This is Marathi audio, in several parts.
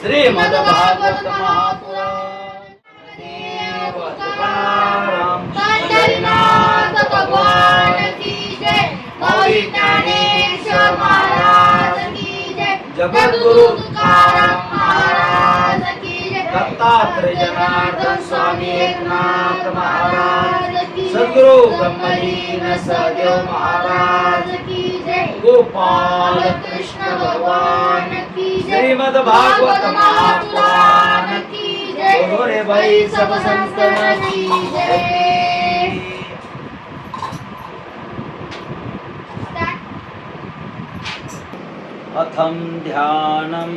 श्रीमद्भागवत महापुराण देव तुकाराम पंढरीनाथ भगवान की जय। गौरी ज्ञानेश्वर महाराज की जय। जगद्गुरु तुकाराम महाराज की जय। दत्तात्रेय जनार्दन स्वामी एकनाथ महाराज की जय। सद्गुरु ब्रह्मलीन सदेव महाराज की जय। गोपाल कृष्ण भगवान की जय। श्रीमद्भागवत महापुराण की जय। बोलो रे भाई सब संतन की जय। अथम ध्यानम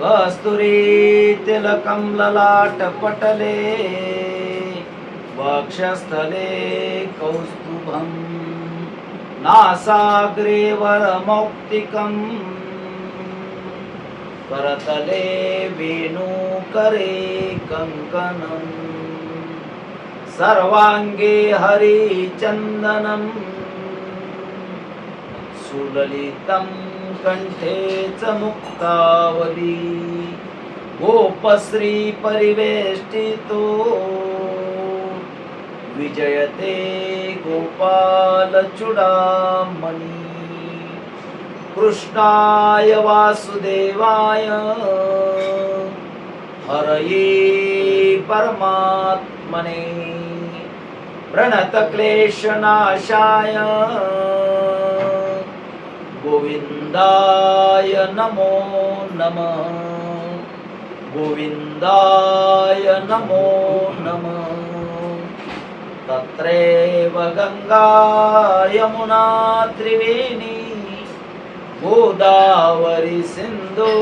कस्तूरी तिलकं ललाटपटले वक्षस्थले कौस्तुभं नासाग्रे वरमौक्तिकं करतले वेणुकरे कङ्कणं सर्वाङ्गे हरिचन्दनं सुललितं कंठे च मुक्तावली गोपश्री परिवेष्टितो विजयते गोपाल चूडामणि कृष्णाय वासुदेवाय हरये परमात्मने प्रणतक्लेशनाशाय गोविंदाय नमो नमः। गोविंदाय नमो नमः। तत्रैव गंगा यमुना त्रिवेणी गोदावरी सिंधु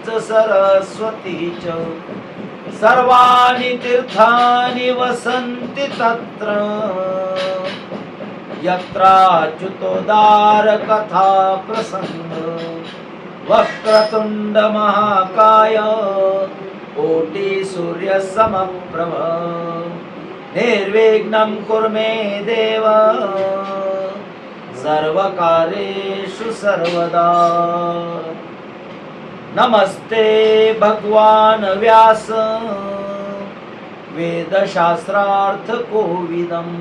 च सरस्वती च सर्वाणि तीर्थानि वसन्ति तत्र यत्राच्युतोदार कथा प्रसंग वक्रतुंड महाकाय कोटि सूर्य समप्रभ निर्विघ्नं कुरु मे देव सर्वकार्येषु सर्वदा। नमस्ते भगवान व्यास वेदशास्त्रार्थ कोविदम्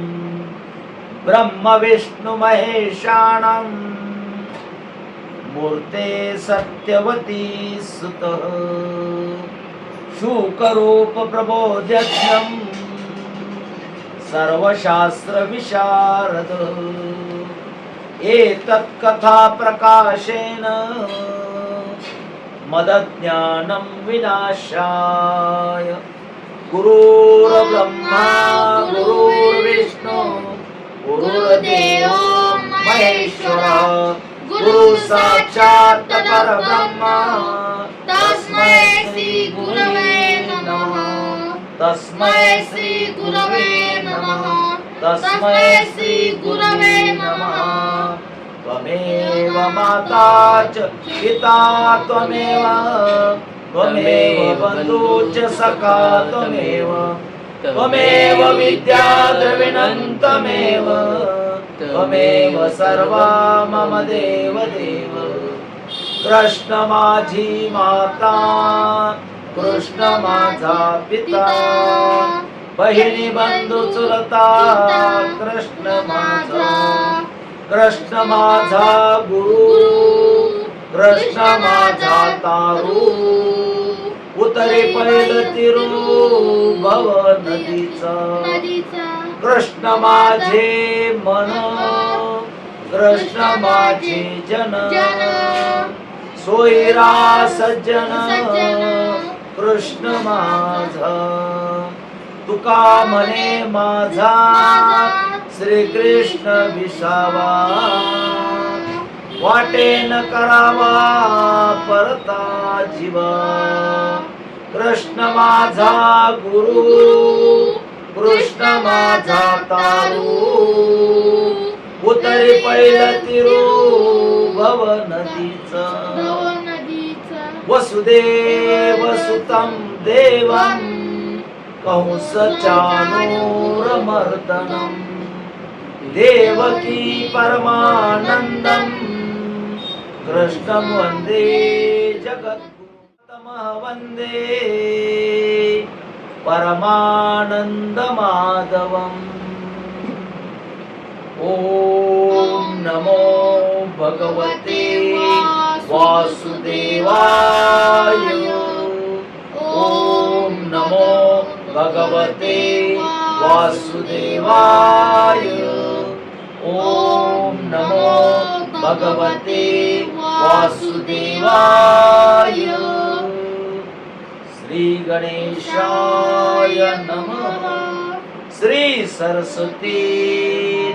ब्रह्म विष्णु महेशानं मूर्ते सत्यवती सुतः शुकरूप प्रबोध्यक्षं सर्वशास्त्र विशारद एतत् कथा प्रकाशेन मदज्ञानं विनाशाय गुरुर्ब्रह्मा गुरुर्विष्णु गुरुदेव महेश्वरा गुरु साक्षात् परब्रह्म तस्मै श्री गुरवे नमः। तस्मै श्री गुरवे नमः। तस्मै श्री गुरवे नमः। त्वमेव माता च पिता त्वमेव त्वमेव बन्धु च सखा त्वमेव त्वमेव विद्या द्रविणं त्वमेव त्वमेव सर्वा मम देव देव। कृष्ण माझी माता कृष्ण माझा पिता बहिणी बंधू चुलता कृष्ण माझा कृष्ण माझा गुरु कृष्ण माझा तारू उतरे पैल तिरू भव नदीचा कृष्ण माझे मन कृष्ण माझे जन सोयरा सज्जन कृष्ण माझा तुका म्हणे माझा श्री कृष्ण विसावा वाटेन करावा परता जीवा कृष्ण माझा गुरु कृष्ण माझा तारू उतरी पैल तिरू भव नदीचा वसुदेव सुतं देवं कंस चाणूरमर्दनं देवकी परमानंदं कृष्णं वंदे जगद्गुरुं। वंदे परमानंद माधवम्। ओम नमो भगवते वासुदेवाय। ओम नमो भगवते वासुदेवाय। ओम नमो भगवते वासुदेवाय। श्री गणेशाय नमः। श्री सरस्वती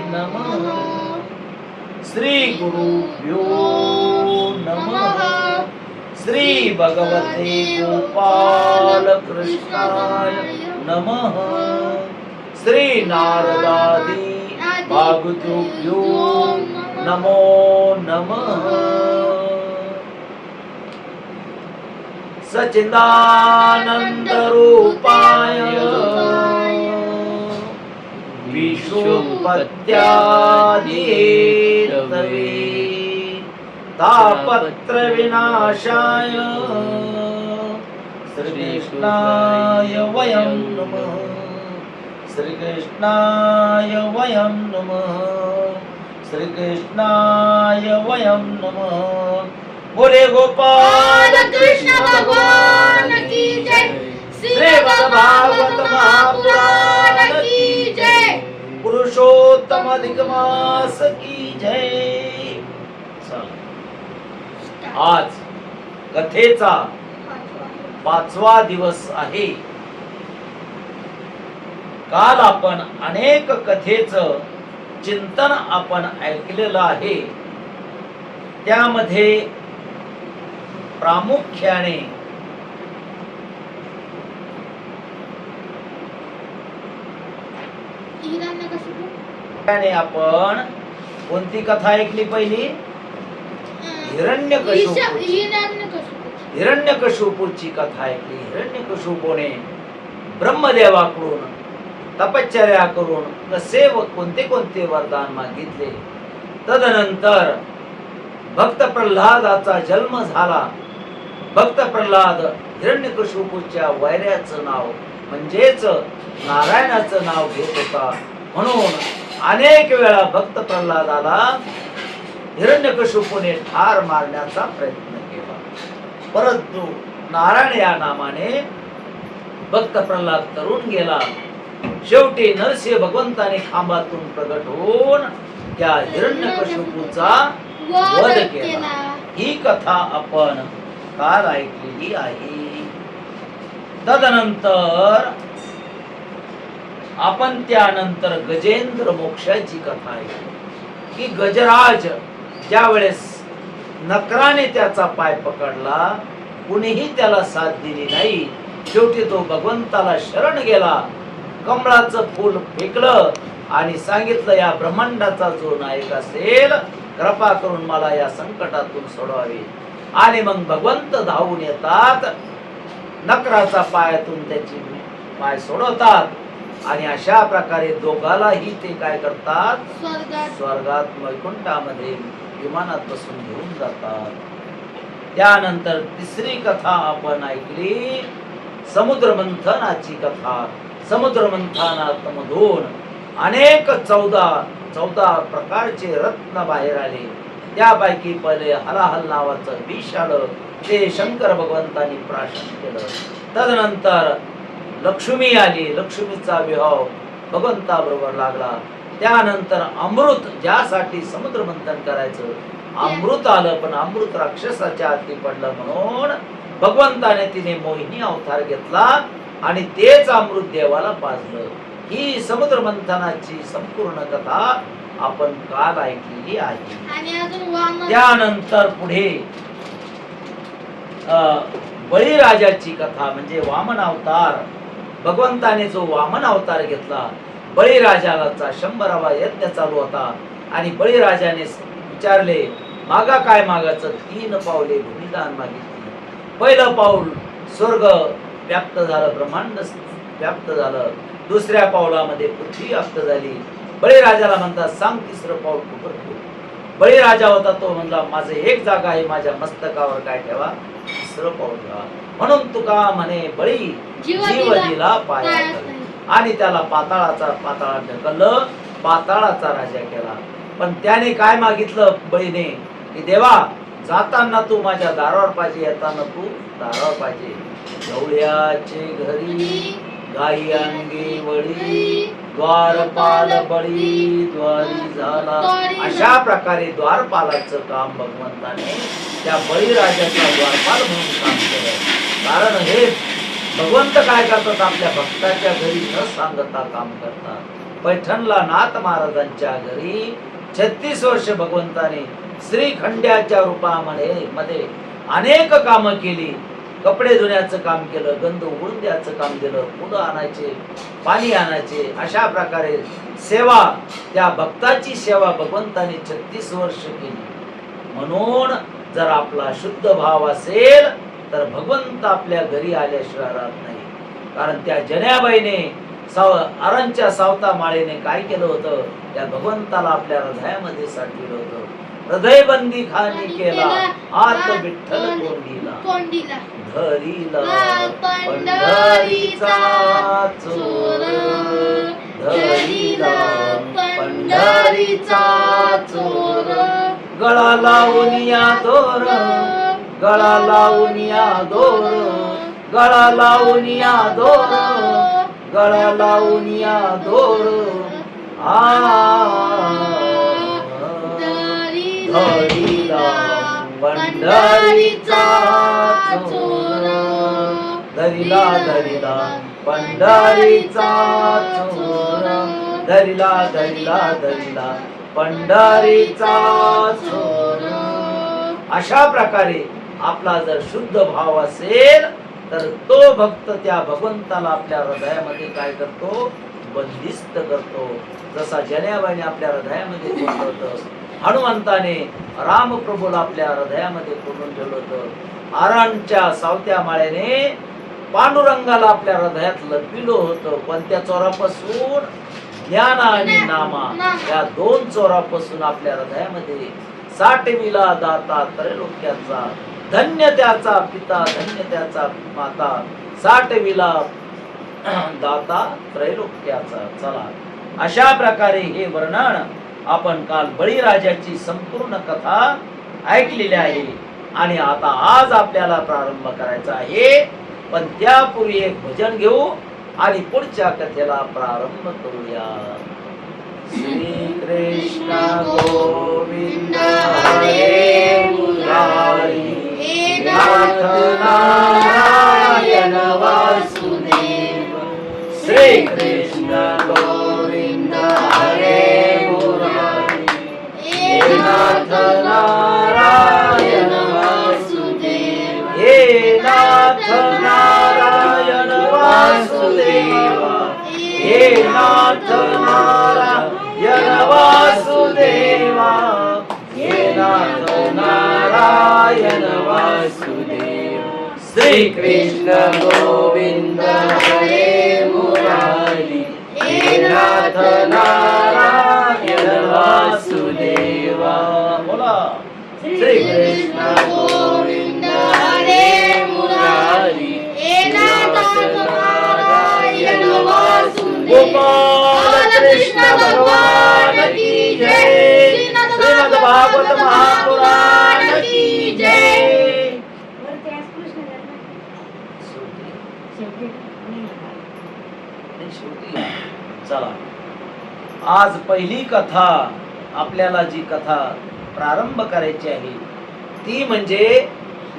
नमः। श्री गुरुभ्यो नमः। श्री भगवते गोपाल कृष्णाय नमः। श्री नारदादि भागवतोभ्यो नमो नमः। सच्चिदानंद रूपाय विश्वोत्पत्त्यादिहेतवे तापत्र विनाशाय श्रीकृष्णाय वयं नमः। श्रीकृष्णाय वयं नमः। श्रीकृष्णाय वयं नमः। बोले गोपाल कृष्ण भगवान की जय। श्री भागवत महापुराण की जय। पुरुषोत्तम अधिक मास की जय। आज कथेचा 5वा दिवस आहे। काल आपण अनेक कथेचं चिंतन आपण ऐकलेलं आहे। त्यामध्ये प्रामुख्याने आपण कोणती कथा ऐकली पहिली? हिरण्यकशिपूची कथा ऐकली। हिरण्यकशिपूने ब्रह्मदेवाकडून तपश्चर्या करून कसे व कोणते कोणते वरदान मागितले। तदनंतर भक्त प्रल्हादाचा जन्म झाला। भक्त प्रल्हाद हिरण्यकशिपूच्या वैऱ्याचं नाव म्हणजेच नारायणाचं नाव घेत होता। म्हणून अनेक वेळा भक्त प्रल्हादाला हिरण्यकशिपूने ठार मारण्याचा प्रयत्न केला, परंतु नारायण या नामाने भक्त प्रल्हाद तरुण गेला। शेवटी नरसिंह भगवंताने खांबातून प्रगट होऊन त्या हिरण्यकशिपूचा वध केला। ही कथा आपण काल ऐकलेली आहे। तदनंतर आपण त्यानंतर गजेंद्र मोक्षाची कथा ऐकली की गजराज ज्या वेळेस नकराने त्याचा पाय पकडला, कुणीही त्याला साथ दिली नाही। शेवटी तो भगवंताला शरण गेला, कमळाचं फूल फेकलं आणि सांगितलं, या ब्रह्मांडाचा जो नायक असेल कृपा करून मला या संकटातून सोडवावे। आणि मग भगवंत धावून येतात, नकराचा पायातून त्याची पाय सोडवतात आणि अशा प्रकारे दोघालाही ते काय करतात? स्वर्गात वैकुंठामध्ये विमानात बसून घेऊन जातात। त्यानंतर तिसरी कथा आपण ऐकली समुद्र मंथनाची कथा। समुद्र मंथनातमधून अनेक 14 प्रकारचे रत्न बाहेर आले। त्यापैकी पहिले हलाहल नावाचं विष आलं, ते शंकर भगवंतांनी प्राशन केलं। तदनंतर लक्ष्मी आली, लक्ष्मीचा विवाह भगवंताबरोबर लागला। त्यानंतर अमृत, ज्यासाठी समुद्र मंथन करायचं, अमृत आलं, पण अमृत राक्षसाच्या हाती पडलं म्हणून भगवंताने तिने मोहिनी अवतार घेतला आणि तेच अमृत देवाला पाजलं। ही समुद्र मंथनाची संपूर्ण कथा आपण काल ऐकलेली आहे। त्यानंतर पुढे बळीराजाची कथा म्हणजे वामन अवतार। भगवंताने जो वामन अवतार घेतला, बळीराजाचा 100वा यज्ञ चालू होता आणि बळीराजाने विचारले, मागा काय मागायचं? 3 पावले भूमिदान मागितली। पहिलं पाऊल स्वर्ग व्याप्त झालं, ब्रह्मांड व्याप्त झालं। दुसऱ्या पावलामध्ये पृथ्वी व्याप्त झाली। बळीराजाला म्हणतात, सांग 3रं पाऊल कुठं ठेवू? बळीराजा होता तो म्हणला, माझं एक जागा आहे, माझ्या मस्तकावर काय ठेवा? तिसरं पाऊल घ्या. म्हणून तुका म्हणे बळी जीव दिला पायातले. आणि त्याला पाताळात ढकललं, पाताळाचा राजा केला. पण त्याने काय मागितलं बळीने, की देवा जाताना तू माझ्या दारावर पाहिजे, येताना तू दारावर पाहिजे. गवळ्याचे घरी गाई अंगी वळी, द्वारपाल बळी द्वारी झाला. अशा प्रकारे द्वारपालाचं काम भगवंताने त्या बळीराजाचा द्वारपाल म्हणून काम केलं. कारण हे भगवंत काय करतात, आपल्या भक्ताच्या घरी न सांगता काम करतात. पैठणला नाथ महाराजांच्या घरी 36 वर्ष भगवंताने श्रीखंड्याच्या रूपामध्ये अनेक कामं केली. कपडे धुण्याचं काम केलं, गंध उघडून द्यायचं काम केलं, फुलं आणायचे, पाणी आणायचे. अशा प्रकारे सेवा, त्या भक्ताची सेवा भगवंताने 36 वर्ष केली. म्हणून जर आपला शुद्ध भाव असेल तर भगवंत आपल्या घरी आल्याशिवाय राहत नाही. कारण त्या जन्याबाईने अरणच्या सावता माळेने काय केलं होतं, त्या भगवंताला आपल्या हृदयामध्ये साठवलं होतं. हृदयबंदी खाली केला, आत विठ्ठल कोंडीला, धरीला पंढरीचा चोर, धरीला पंढरीचा चोर. गळा लावून या दोर, गळा लावून या दोर, गळा लावून या दोर, गळा लावून या दोर. धरीला पंढरीचा चोर, धरीला धरीला पंढरीचा चोर, धरीला धरीला धरीला पंढरीचा चोर. अशा प्रकारे आपला जर शुद्ध भाव असेल तर तो भक्त त्या भगवंताला आपल्या हृदयामध्ये काय करतो, बंदिस्त करतो. जसा जन्याबाईने आपल्या हृदयामध्ये कोंडलं होतं, हनुमंताने रामप्रभूला आपल्या हृदयामध्ये कोंडून ठेवलं होतं. आरणच्या सावत्या माळेने पांडुरंगाला आपल्या हृदयात लपविलं होतं. पण त्या चोरापासून ज्ञान आणि नामा या 2 चोरापासून आपल्या हृदयामध्ये साठविला दाता त्रैलोक्याचा, धन्य त्याचा पिता धन्य त्याचा माता, साठविला दाता त्रैलोक्याचा. चला, अशा प्रकारे हे वर्णन आपण काल बळीराजाची संपूर्ण कथा ऐकलेली आहे. आणि आता आज आपल्याला प्रारंभ करायचा आहे. पण त्यापूर्वी एक भजन घेऊ आणि पुढच्या कथेला प्रारंभ करूया. श्री कृष्ण गोविंद हरे मुरारी, नाथ नारायण वासुदेव. श्री कृष्ण गोविंद हरे मुरारी, नाथ नारायण वासुदेव. हे नाथ नारायण वासुदेव, हे नाथ नारायण वासुदेवा, हे नाथ नारायण वासुदेव. श्री कृष्ण गोविंद हरे मुरारी, हे नाथ नारायण वासुदेवा. बोला, श्री कृष्ण गोविंद हरे मुरारी, हे नाथ नारायण वासुदेवा. गोपाल कृष्ण भगवान की जय. श्रीमद् भागवत महापुराण की जय. चला, आज पहिली कथा आपल्याला जी कथा प्रारंभ करायची आहे ती म्हणजे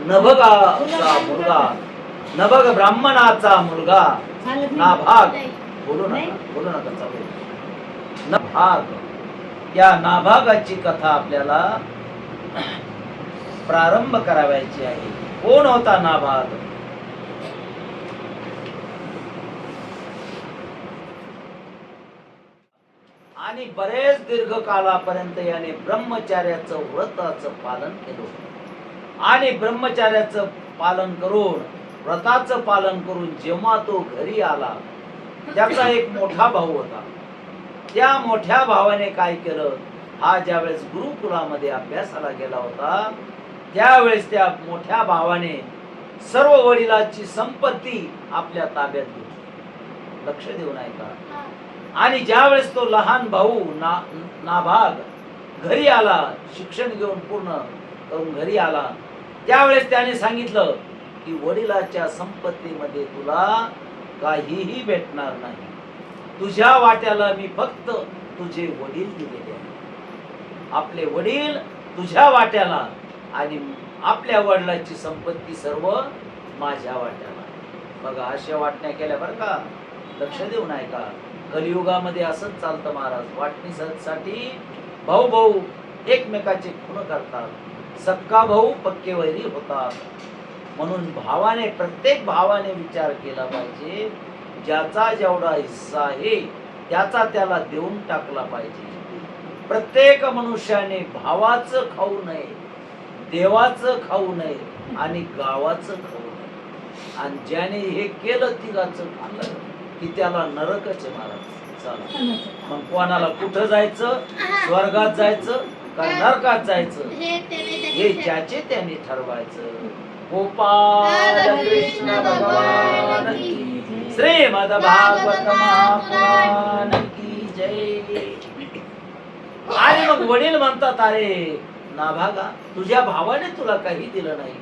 नभगाचा मुलगा, नभग ब्राह्मणाचा मुलगा नाभाग. बोलू नका चालू. नाभाग, या नाभागाची कथा आपल्याला प्रारंभ करावयाची आहे. कोण होता नाभाग? आणि बरेच दीर्घकालापर्यंत याने ब्रह्मचार्याचं व्रताचं पालन केलं. आणि ब्रह्मचार्याचं पालन करून, व्रताचं पालन करून जेव्हा तो घरी आला, त्याचा एक मोठा भाऊ होता. त्या मोठ्या भावाने काय केलं, हा ज्यावेळेस गुरुकुलामध्ये अभ्यासाला गेला होता त्यावेळेस त्या मोठ्या भावाने सर्व वडिलांची संपत्ती आपल्या ताब्यात घेतली. लक्ष देऊन ऐका. आणि ज्या वेळेस तो लहान भाऊ नाभाग घरी आला, शिक्षण घेऊन पूर्ण करून घरी आला, त्यावेळेस त्याने सांगितलं की वडिलाच्या संपत्तीमध्ये तुला काहीही भेटणार नाही. तुझ्या वाट्याला मी फक्त तुझे वडील दिलेले आहे. आपले वडील तुझ्या वाट्याला आणि आपल्या वडिलांची संपत्ती सर्व माझ्या वाट्याला. बघा अशा वाटण्या केल्या बरं का. लक्ष देऊन ऐका. कलियुगामध्ये असंच चालतं महाराज. वाटणीसाठी भाऊ भाऊ एकमेकाचे खून करतात, सक्का भाऊ पक्के वैरी होतात. म्हणून भावाने, प्रत्येक भावाने विचार केला पाहिजे, ज्याचा जेवढा हिस्सा आहे त्याचा त्याला देऊन टाकला पाहिजे. प्रत्येक मनुष्याने भावाचं खाऊ नये, देवाचं खाऊ नये आणि गावाचं खाऊ नये. आणि ज्याने हे केलं तिघाचं खाल्लं की त्याला नरकच आहे महाराज. चला मग कोणाला कुठं जायचं, स्वर्गात जायचं का नरकात जायचं हे ज्याचे त्याने ठरवायचं. गोपाल कृष्ण भगवान की, श्रीमद भागवत महापुराण की जय. आणि मग वडील म्हणतात, अरे नाभागा, तुझ्या भावाने तुला काही दिलं नाही,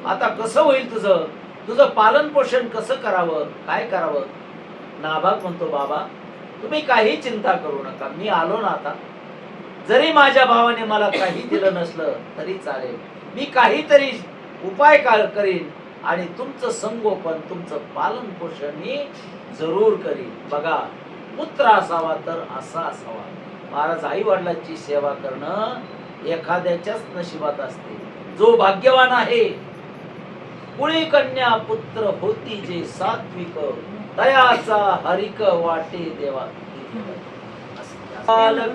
आता कसं होईल तुझं, तुझं पालन पोषण कसं करावं, काय करावं. नाभाग म्हणतो, बाबा तुम्ही काही चिंता करू नका, मी आलो ना आता. जरी माझ्या भावाने मला काही दिलं नसलं तरी चालेल, मी काहीतरी उपाय करीन आणि तुमचं संगोपन, तुमचं पालन पोषण मी जरूर करीन. बघा, पुत्र असावा तर असा असावा. महाराज, आई वडिलांची सेवा करणं एखाद्याच्याच नशिबात असते. जो भाग्यवान आहे, कुळी कन्या पुत्र होती जे सात्विक, दयाचा हरिक वाटे देवा.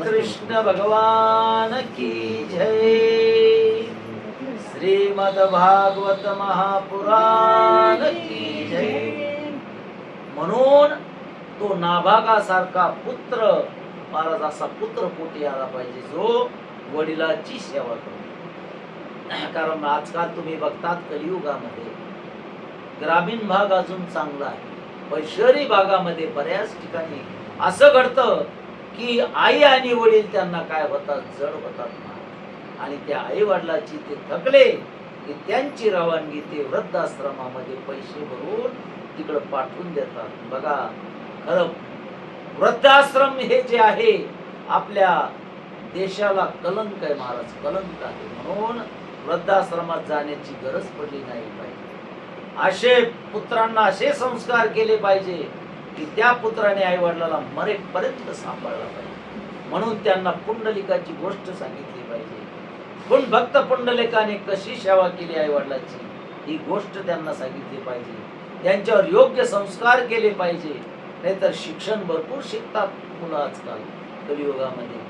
कृष्ण भगवान की जय. श्रीमद भागवत महापुराण की जय. म्हणून तो नाभागासारखा पुत्र, महाराज असा पुत्र पोटी आला पाहिजे जो वडिलांची सेवा करतो. कारण आजकाल तुम्ही बघतात कलियुगामध्ये ग्रामीण भाग अजून चांगला आहे, पण शहरी भागामध्ये बऱ्याच ठिकाणी असं घडतं की आई आणि वडील त्यांना काय होतात, जड होतात. आणि त्या आई वडिलाची ते थकले की त्यांची रवानगी ते वृद्धाश्रमामध्ये पैसे भरून तिकडे पाठवून देतात. बघा, खरं वृद्धाश्रम हे जे आहे आपल्या देशाला कलंक आहे महाराज, कलंक आहे. म्हणून वृद्धाश्रमात जाण्याची गरज पडली नाही पाहिजे. असे पुत्रांना असे संस्कार केले पाहिजे की त्या पुत्राने आई वडिलाला मरेपर्यंत सांभाळला पाहिजे. म्हणून त्यांना पुंडलिकाची गोष्ट सांगितली पाहिजे. पण भक्त पुंडलिकाने कशी सेवा केली आई वडिलाची ही गोष्ट त्यांना सांगितली पाहिजे. त्यांच्यावर योग्य संस्कार केले पाहिजे. नाहीतर शिक्षण भरपूर शिकतात मुलं आजकाल कलियुगामध्ये,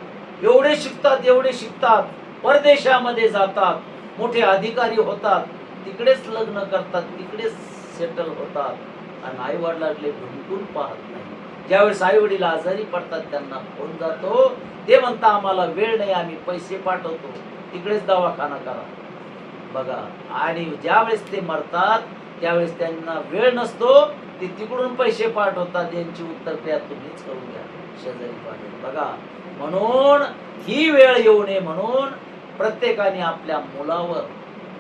एवढे शिकतात, परदेशामध्ये जातात, मोठे अधिकारी होतात, तिकडेच लग्न करतात, तिकडेच सेटल होतात आणि आई वडिलांकडे ढुंकून पाहत नाही. ज्यावेळेस आई वडील आजारी पडतात त्यांना फोन जातो, ते म्हणता आम्हाला वेळ नाही, आम्ही पैसे पाठवतो, तिकडेच दवाखाना करा. बघा, आणि ज्यावेळेस ते मरतात त्यावेळेस त्यांना वेळ नसतो, ते तिकडून पैसे पाठवतात, यांची उत्तरक्रिया तुम्हीच करून घ्या, शेजारी पाठवून. बघा, म्हणून ही वेळ येऊ नये म्हणून प्रत्येकाने आपल्या मुलावर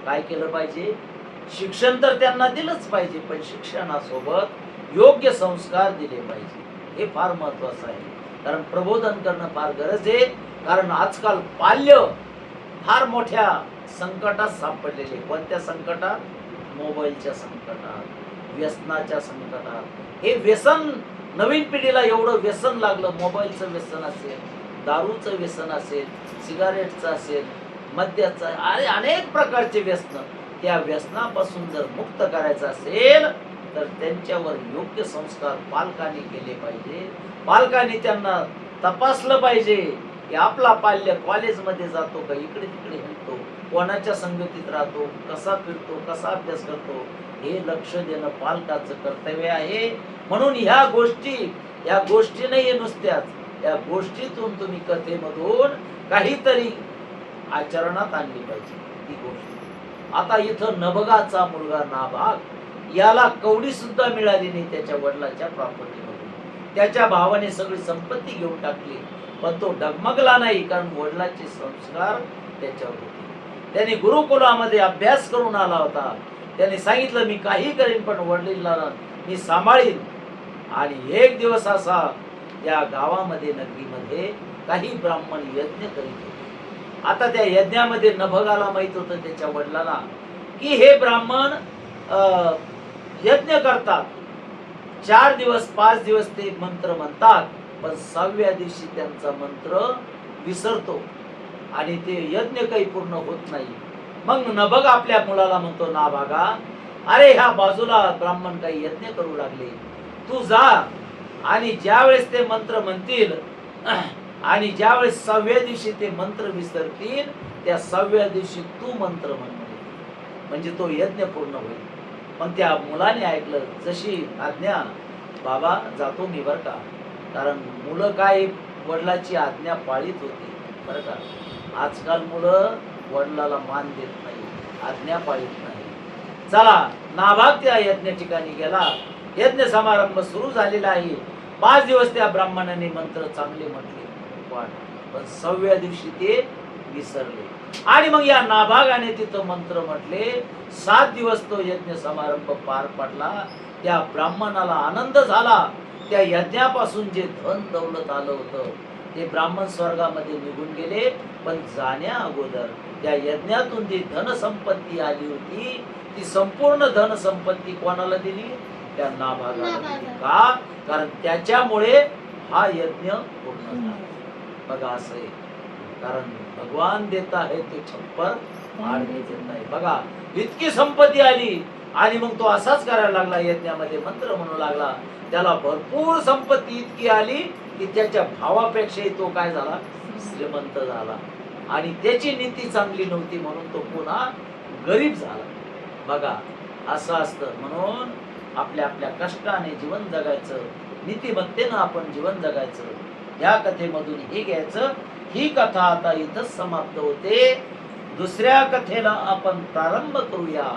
काय केलं पाहिजे, शिक्षण तर त्यांना दिलंच पाहिजे, पण शिक्षणासोबत योग्य संस्कार दिले पाहिजे. हे फार महत्वाचं आहे. कारण प्रबोधन करणं फार गरज आहे. कारण आजकाल पाल्य फार मोठ्या संकटात सापडलेले. कोणत्या संकटात? मोबाईलच्या संकटात, व्यसनाच्या संकटात. हे व्यसन नवीन पिढीला एवढं व्यसन लागलं. मोबाईलचं व्यसन असेल, दारूचं व्यसन असेल, सिगारेटचं असेल, मद्याचं, अरे अनेक प्रकारचे व्यसन. त्या व्यसनापासून जर मुक्त करायचं असेल तर त्यांच्यावर योग्य संस्कार पालकांनी केले पाहिजे. पालकांनी त्यांना तपासलं पाहिजे की आपला पाल्य कॉलेजमध्ये जातो का, इकडे तिकडे हिंडतो, कोणाच्या संगतीत राहतो, कसा फिरतो, कसा अभ्यास करतो, हे लक्ष देणं पालकाचं कर्तव्य आहे. म्हणून ह्या गोष्टी नाही नुसत्याच, या गोष्टीतून तुम्ही कथेमधून काहीतरी आचरणात आणली पाहिजे. ती गोष्ट आता इथं नभगाचा मुलगा नाभाग याला कवडी सुद्धा मिळाली नाही त्याच्या वडिलांच्या प्रॉपर्टीमधून. त्याच्या भावाने सगळी संपत्ती घेऊन टाकली, पण तो डगमगला नाही, कारण वडिलांचे संस्कार त्याच्यावर होते. त्याने गुरुकुलामध्ये अभ्यास करून आला होता. त्याने सांगितलं मी काही करीन पण वडिलांना मी सांभाळीन. आणि एक दिवस असा त्या गावामध्ये नगरीमध्ये काही ब्राह्मण यज्ञ करीत होते. आता त्या यज्ञामध्ये नभगाला माहित होतं त्याच्या वडिलांना की हे ब्राह्मण यज्ञ करतात, 4 दिवस 5 दिवस ते मंत्र म्हणतात, पण 6व्या दिवशी त्यांचा मंत्र विसरतो आणि ते यज्ञ काही पूर्ण होत नाही. मग नभग आपल्या मुलाला म्हणतो, नाभागा अरे ह्या बाजूला ब्राह्मण काही यज्ञ करू लागले, तू जा आणि ज्या वेळेस ते मंत्र म्हणतील आणि ज्या वेळेस 6व्या दिवशी ते मंत्र विसरतील, त्या 6व्या दिवशी तू मंत्र म्हण, म्हणजे तो यज्ञ पूर्ण होईल. पण त्या मुलाने ऐकलं, जशी आज्ञा बाबा, जातो मी बर का. कारण मुलं काय वडिलाची आज्ञा पाळीत होती बर का. आजकाल मुलं वडिलाला मान देत नाही, आज्ञा पाळीत नाही. चला, नाभाग त्या यज्ञ ठिकाणी गेला. यज्ञ समारंभ सुरू झालेला आहे. 5 दिवस त्या ब्राह्मणाने मंत्र चांगले म्हटले, पण 6व्या दिवशी ते विसरले. आणि मग या नाभागाने तिथं मंत्र म्हटले. 7 दिवस तो यज्ञ समारंभ पार पडला. त्या ब्राह्मणाला आनंद झाला. त्या यज्ञापासून जे धन दौलत आलं होतं ते ब्राह्मण स्वर्गामध्ये निघून गेले. पण जाण्या अगोदर त्या यज्ञातून जी धनसंपत्ती आली होती ती संपूर्ण धनसंपत्ती कोणाला दिली? त्या नाभागाला दिली. का? कारण त्याच्यामुळे हा यज्ञ पूर्ण झाला. बघा असं आहे, कारण भगवान देता है तो छप्पर फाड़ के देता है. बघा इतकी संपत्ती आली आणि मग तो असाच करायला लागला, यज्ञामध्ये मंत्र म्हणू लागला. त्याला भरपूर संपत्ती इतकी आली की त्याच्या भावापेक्षाही तो काय झाला? श्रीमंत झाला. आणि त्याची नीती चांगली नव्हती म्हणून तो पुन्हा गरीब झाला. बघा असं असतं. म्हणून आपल्या आपल्या कष्टाने जीवन जगायचं, नीतिमत्तेनं आपण जीवन जगायचं. या कथेमधून हे घ्यायचं. ही कथा आता इथंच समाप्त होते. दुसऱ्या कथेला आपण प्रारंभ करूया,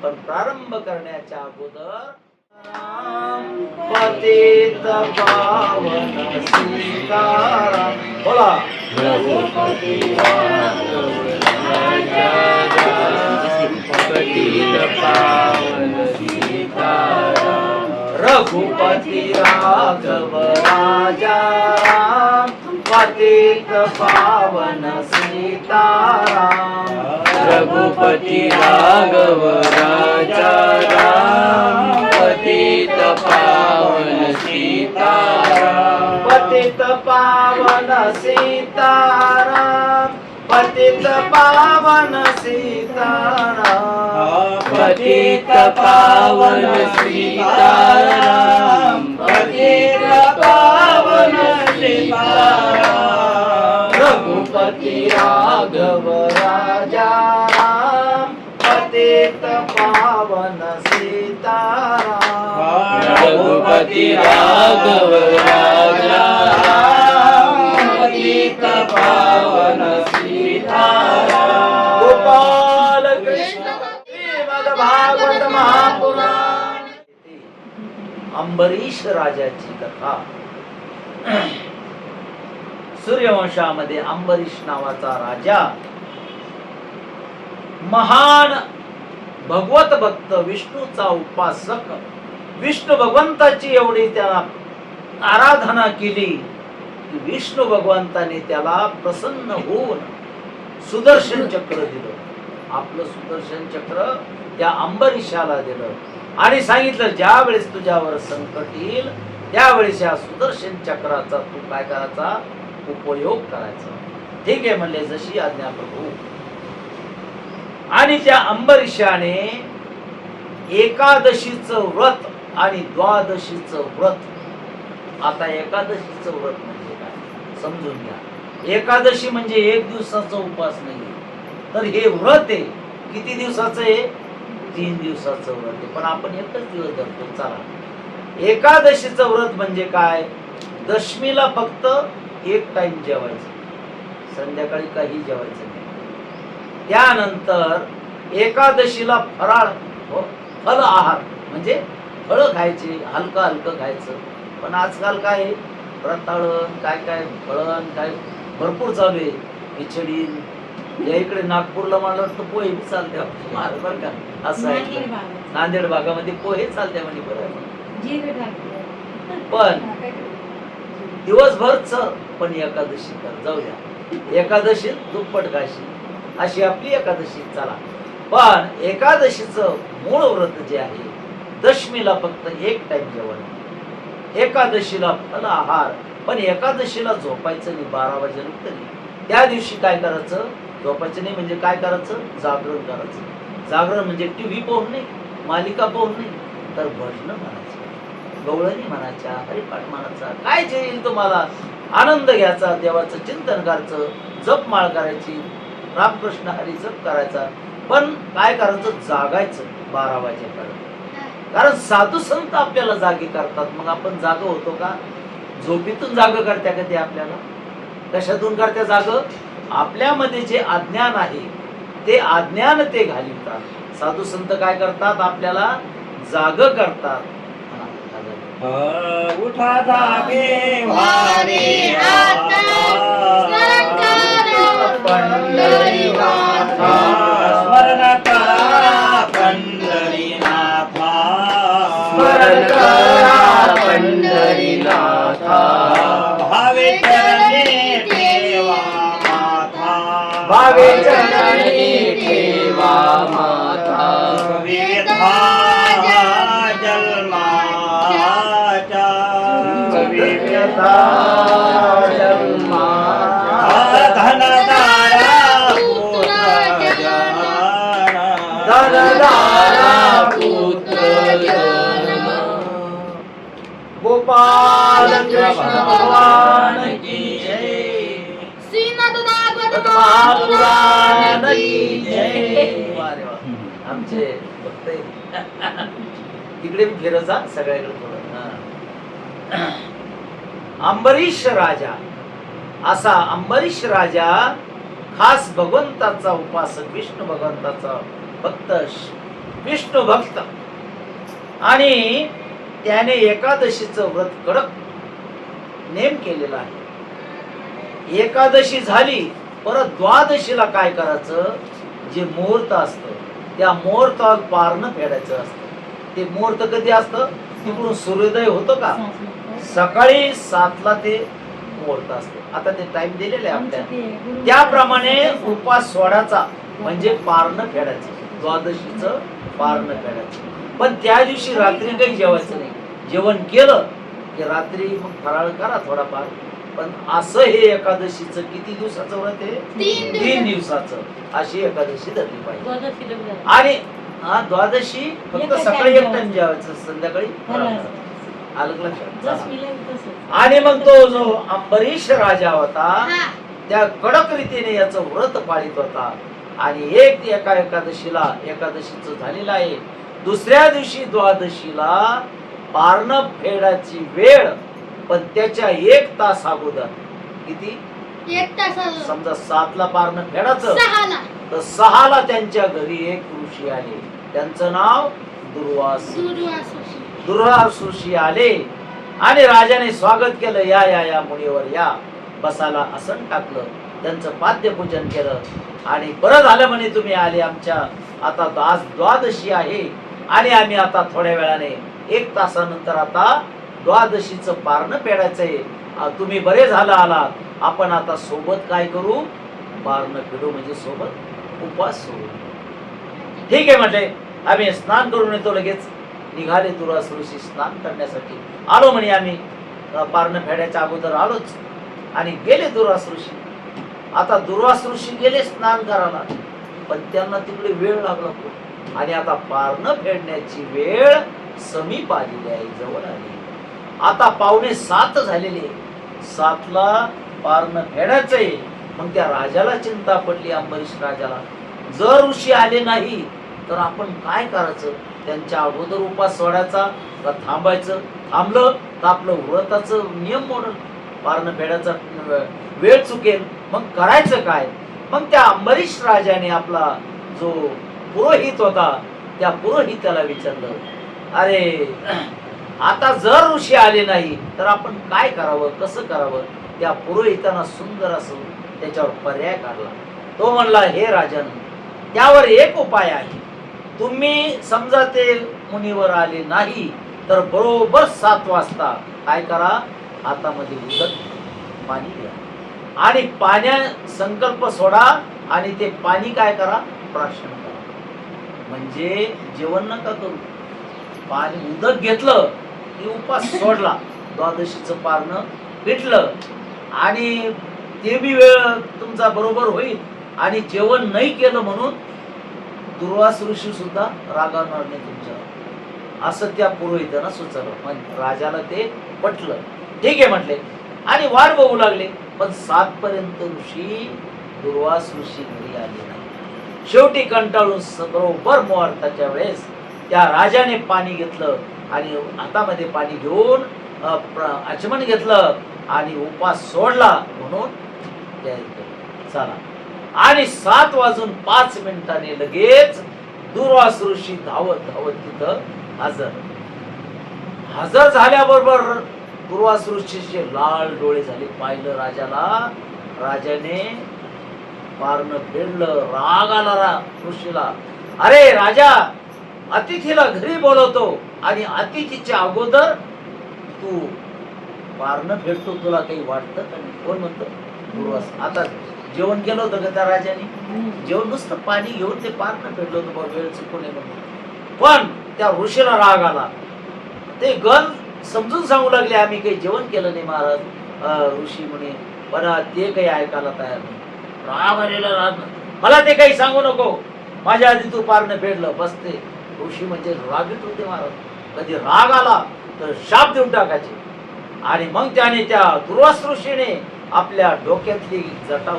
पण प्रारंभ करण्याच्या अगोदर पतित पावन सीताराम बोला. पतित पावन सीताराम, रघुपति राघव राजा राम, पतित पावन सीताराम, रघुपति राघव राजा राम, पतित पावन सीताराम, पतित पावन सीताराम, पतित पावन सीताराम, पतित पावन सीताराम, पतित पावन सीताराम, रघुपति राघव राजा राम, पतित पावन सीताराम, रघुपति राघव राजा राम, पतित पावन सीताराम. गोपाल कृष्ण श्रीमद् भागवत महापुराण. अंबरीश राजाची कथा. सूर्यवंशामध्ये अंबरीश नावाचा राजा महान भगवत भक्त, विष्णूचा उपासक, विष्णू भगवंताची एवढी त्याला आराधना केली की विष्णू भगवंताने त्याला प्रसन्न होऊन सुदर्शन चक्र दिलं. आपलं सुदर्शन चक्र त्या अंबरीशाला दिलं आणि सांगितलं, ज्या वेळेस तुझ्यावर संकट येईल त्यावेळेस या सुदर्शन चक्राचा तू काय करायचा? उपयोग करायचा. ठीक आहे म्हणले, जशी आज्ञा प्रभू. आणि त्या अंबरीशाने एकादशीचं व्रत आणि द्वादशीचं व्रत. आता एकादशीचं व्रत म्हणजे काय समजून घ्या. एकादशी म्हणजे 1 दिवसाचा उपवास नाही, तर हे व्रत आहे. किती दिवसाचं आहे? 3 दिवसाचं व्रत आहे, पण आपण एकच दिवस धरतो. चला, एकादशीचं व्रत म्हणजे काय? दशमीला फक्त 1 टाइम जेवायचं, संध्याकाळी काही जेवायचं नाही. त्यानंतर एकादशीला फराळ फल आहार म्हणजे फळं खायची, हलकं हलकं खायचं. पण आजकाल काय आहे, रताळण काय काय फळण काय भरपूर चालू आहे. खिचडी या इकडे नागपूरला मला वाटतं पोहे बी चालते बरं का, असं आहे. नांदेड भागामध्ये पोहे चालते म्हणे बरं. पण दिवसभर चल पण एकादशी कर, जाऊ द्या एकादशीत दुप्पट खाशी, अशी आपली एकादशी चला. पण एकादशीचं मूळ व्रत जे आहे, दशमीला फक्त एक टाइम जेवण, एकादशीला फल आहार. पण एकादशीला झोपायचं नाही 12 वाजेनंतर. त्या दिवशी काय करायचं, झोपायचं नाही म्हणजे काय करायचं, जागरण करायचं. जागरण म्हणजे टीव्ही पाहून नाही, मालिका पाहून नाही, तर भजन म्हणायचं, गवळणी म्हणायच्या, हरिपाठ म्हणायचा, काय जे येईल तुम्हाला आनंद घ्यायचा, देवाचं चिंतन करायचं, जपमाळ करायची, रामकृष्ण हरी जप करायचा. पण काय करायचं, जागायचं 12 वाजेपर्यंत. कारण साधू संत आपल्याला जागे करतात, मग आपण जाग होतो का? झोपेतून जाग करत्या का ते आपल्याला? कशातून करत्या जाग? आपल्यामध्ये जे अज्ञान आहे ते अज्ञान ते घालवतात. साधू संत काय करतात, आपल्याला जाग करतात. उठा जागे वारे आता, स्मरण करा पंढरीनाथा, स्मरण करा पंढरीनाथा, स्मरण करा पंढरीनाथा, भावे चरणी ठेवा माथा, भावे चरणी ठेवा माथा, विविधा जन्माच्या, विविधा जन्माच्या, धनदारा पुत्र जाना, धनदारा पुत्र जाना. गोपाल कृष्ण भगवान की जय, श्रीनाथ भागवत महापुराण की जय. आमचे भक्त तिकडे फिरचा सगळ्याकडे थोडं. अंबरीश राजा, असा अंबरीश राजा खास भगवंताचा उपासक, विष्णू भगवंताचा भक्त, विष्णू भक्त. आणि त्याने एकादशीचं व्रत कडक नेम केलेला आहे. एकादशी झाली परत द्वादशीला काय करायचं, जे मुहूर्त असतं त्या मुहूर्तावर पारणं फेडायचं असतं. ते मुहूर्त कधी असतं, तिकडून सूर्योदय होतो का, सकाळी 7ला ते मुहूर्त असतं. आता ते टाइम दिलेले आहे आपल्याला, त्याप्रमाणे उपास सोडायचा म्हणजे पारणं फेडायचं, द्वादशीचं पारणं फेडायचं. पण त्या दिवशी रात्री काही जेवायचं नाही. जेवण केलं की रात्री मग फराळ करा थोडाफार. पण असं हे एकादशीचं किती दिवसाचं व्रत आहे, 3 दिवसाचं. अशी एकादशी धरली पाहिजे. आणि द्वादशी फक्त सकाळी एक टाइम जेवायचं, संध्याकाळी आलं लक्षात. आणि मग तो जो अंबरीश राजा होता त्या कडक रीतीने याचं व्रत पाळीत होता. आणि एका एकादशीचं झालेलं आहे. दुसऱ्या दिवशी द्वादशीला पारणं फेडायची वेळ, पण त्याच्या 1 तास अगोदर, किती 1 तास, समजा 7ला पारणं फेडायचं तर 6ला त्यांच्या घरी एक ऋषी आले. त्यांचं नाव दुर्वास ऋषी आले आणि राजाने स्वागत केलं. या मुनीवर या, बसाला आसन टाकलं, त्यांचं पाद्यपूजन केलं. आणि बरं झालं म्हणे तुम्ही आले, आमच्या आता आज द्वादशी आहे आणि आम्ही आता थोड्या वेळाने 1 तासानंतर आता द्वादशीचं पारणं फेडायचंय. तुम्ही बरे झालं आलात. आपण आता सोबत काय करू, पारणं फेडू, म्हणजे सोबत उपवास सोडू. ठीक आहे म्हटले. आम्ही स्नान करून येतो. लगेच निघाले दुर्वास ऋषी स्नान करण्यासाठी. आलो म्हणे आम्ही, पारणं फेडायच्या अगोदर आलोच. आणि गेले दुर्वास ऋषी. आता दुर्वास ऋषी गेले स्नान करायला, पण त्यांना तिकडे वेळ लागला खूप. आणि आता पारणं फेडण्याची वेळ समीप आलेली आहे, जवळ आली. आता 6:45 झालेले, 7ला पारणं फेडायचंय. मग त्या राजाला चिंता पडली, अंबरीश राजाला. जर ऋषी आले नाही तर आपण काय करायचं, त्यांच्या अगोदर उपास सोडायचा का थांबायचं. थांबलं तर आपलं व्रताचं नियम मोडल, पारणं फेडायचा वेळ चुकेल. मग करायचं काय. मग त्या अंबरीश राजाने आपला जो पुरोहित होता, त्या पुरोहिताला विचारलं, अरे आता जर ऋषी आले नाही तर आपण काय करावं, कसं करावं? त्या पुरोहितानं सुंदर असं त्याच्यावर पर्याय काढला. तो म्हणला, हे राजन, त्यावर एक उपाय आहे. तुम्ही समजा ते मुनीवर आले नाही तर बरोबर 7 वाजता काय करा, हातामध्ये उदक पाणी घ्या आणि पाण्या संकल्प सोडा आणि ते पाणी काय करा, प्राशन करा. म्हणजे जेवण नका करू, पाणी उदक घेतलं की उपास सोडला, द्वादशीचं पारणं भेटलं आणि ते बी वेळ तुमचा बरोबर होईल. आणि जेवण नाही केलं म्हणून दुर्वास ऋषी सुद्धा रागावणार नाही तुमच्यावर, असं त्या पुरोहितानं सुचवलं. पण राजाला ते पटलं. ठीक आहे म्हटले आणि वाट बघू लागले. पण 7 पर्यंत दुर्वास ऋषी घरी आले नाही. शेवटी कंटाळून बरोबर मुहूर्ताच्या वेळेस त्या राजाने पाणी घेतलं आणि हातामध्ये पाणी घेऊन आचमन घेतलं आणि उपास सोडला म्हणून चला. आणि 7:05 लगेच दुर्वास ऋषी धावत धावत तिथं हजर झाल्याबरोबर दुर्वास ऋषीचे लाल डोळे झाले. पाहिलं राजाला, राजाने पारणं फेडलं. राग आला ऋषीला. अरे राजा, अतिथीला घरी बोलवतो आणि अतिथीच्या अगोदर तू पारणं फेडतो, तुला काही वाटतं का? कोण म्हणतो? दुर्वास. आता जेवण केलं होतं का त्या राजाने? जेवण नुसतं पाणी घेऊन ते पारणं फेडलं होतं, वेळ चुकू नये म्हणून. पण त्या ऋषीला राग आला. ते गण समजून सांगू लागले, आम्ही काही जेवण केलं नाही महाराज. ऋषी म्हणे, पण ते काही ऐकायला तयार नाही. राग आलेला राग, मला ते काही सांगू नको, माझ्या आधी तू पारणं फेडलं. बस ते ऋषी म्हणजे रागीट होते महाराज. कधी राग आला तर शाप देऊन टाकायचे. आणि मग त्याने त्या दुर्वास ऋषीने आपल्या डोक्यातली जटा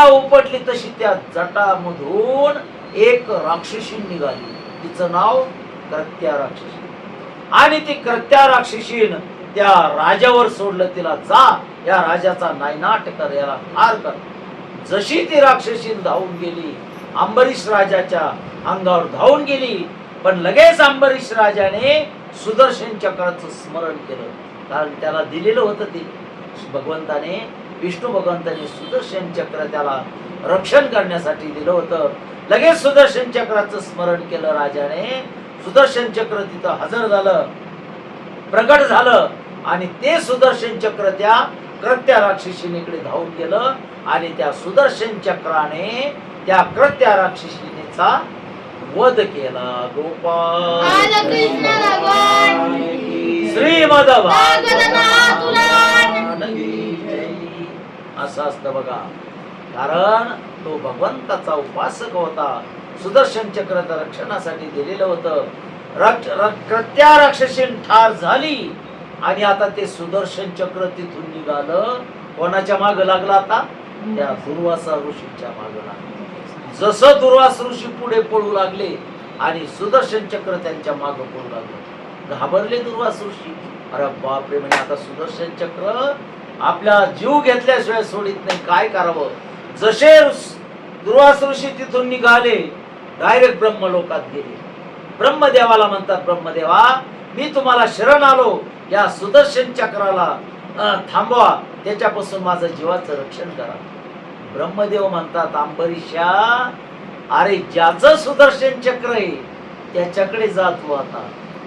उपटली. तशी त्या जटामधून एक राक्षसी निघाली. तिचं नाव कृत्या राक्षसी. आणि ती कृत्या राक्षसीन त्या राजावर सोडलं. तिला, जा या राजाचा नायनाट कर, याला ठार कर. जशी ती राक्षसीन धावून गेली, अंबरीश राजाच्या अंगावर धावून गेली. पण लगेच अंबरीश राजाने सुदर्शन चक्राचं स्मरण केलं. कारण त्याला दिलेलं होतं ते भगवंताने, विष्णू भगवंताने सुदर्शन चक्र त्याला रक्षण करण्यासाठी दिलं होतं. लगेच सुदर्शन चक्राचं स्मरण केलं राजाने. सुदर्शन चक्र तिथं हजर झालं, प्रगट झालं आणि ते सुदर्शन चक्र त्या कृत्या राक्षसीनेकडे धावून गेलं आणि त्या सुदर्शन चक्राने त्या कृत्या राक्षसीनेचा वध केला. गोपाल श्रीमद असं असतं बघा. कारण तो भगवंताचा उपासक होता. सुदर्शन चक्र रक्षणासाठी दिलेलं होतं. कृत्या राक्षसीन ठार झाली आणि आता ते सुदर्शन चक्र तिथून निघालं. कोणाच्या माग लागला? आता त्या दुर्वासा ऋषीच्या माग लागला. जसं दुर्वास ऋषी पुढे पळू लागले आणि सुदर्शन चक्र त्यांच्या माग पळू लागलं, घाबरले दुर्वास ऋषी. अरे बापरे, म्हणजे आता सुदर्शन चक्र आपला जीव घेतल्याशिवाय सोडित नाही, काय करावं? जसे दुर्वास ऋषी तिथून निघाले, डायरेक्ट ब्रह्मलोकात गेले. ब्रह्मदेवाला म्हणतात, ब्रह्मदेवा, मी तुम्हाला शरण आलो, या सुदर्शन चक्राला थांबवा, त्याच्यापासून माझं जीवाचं रक्षण करा. ब्रह्मदेव म्हणतात, अंबरीशा, अरे ज्याचं सुदर्शन चक्र आहे त्याच्याकडे जा तू. आता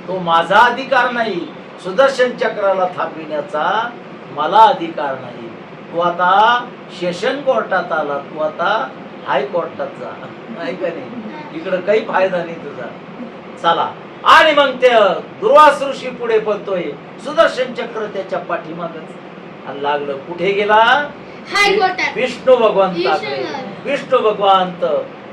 तो माझा अधिकार नाही, सुदर्शन चक्राला थांबविण्याचा मला अधिकार नाही. तू आता सेशन कोर्टात आला, तू आता हायकोर्टात जा. नाही का नाही? इकडं काही फायदा नाही तुझा. चला. आणि मग ते दुर्वास ऋषी पुढे पळतोय, सुदर्शन चक्र त्याच्या पाठीमागच लागलं. कुठे गेला? विष्णू भगवंताकडे. विष्णू भगवंत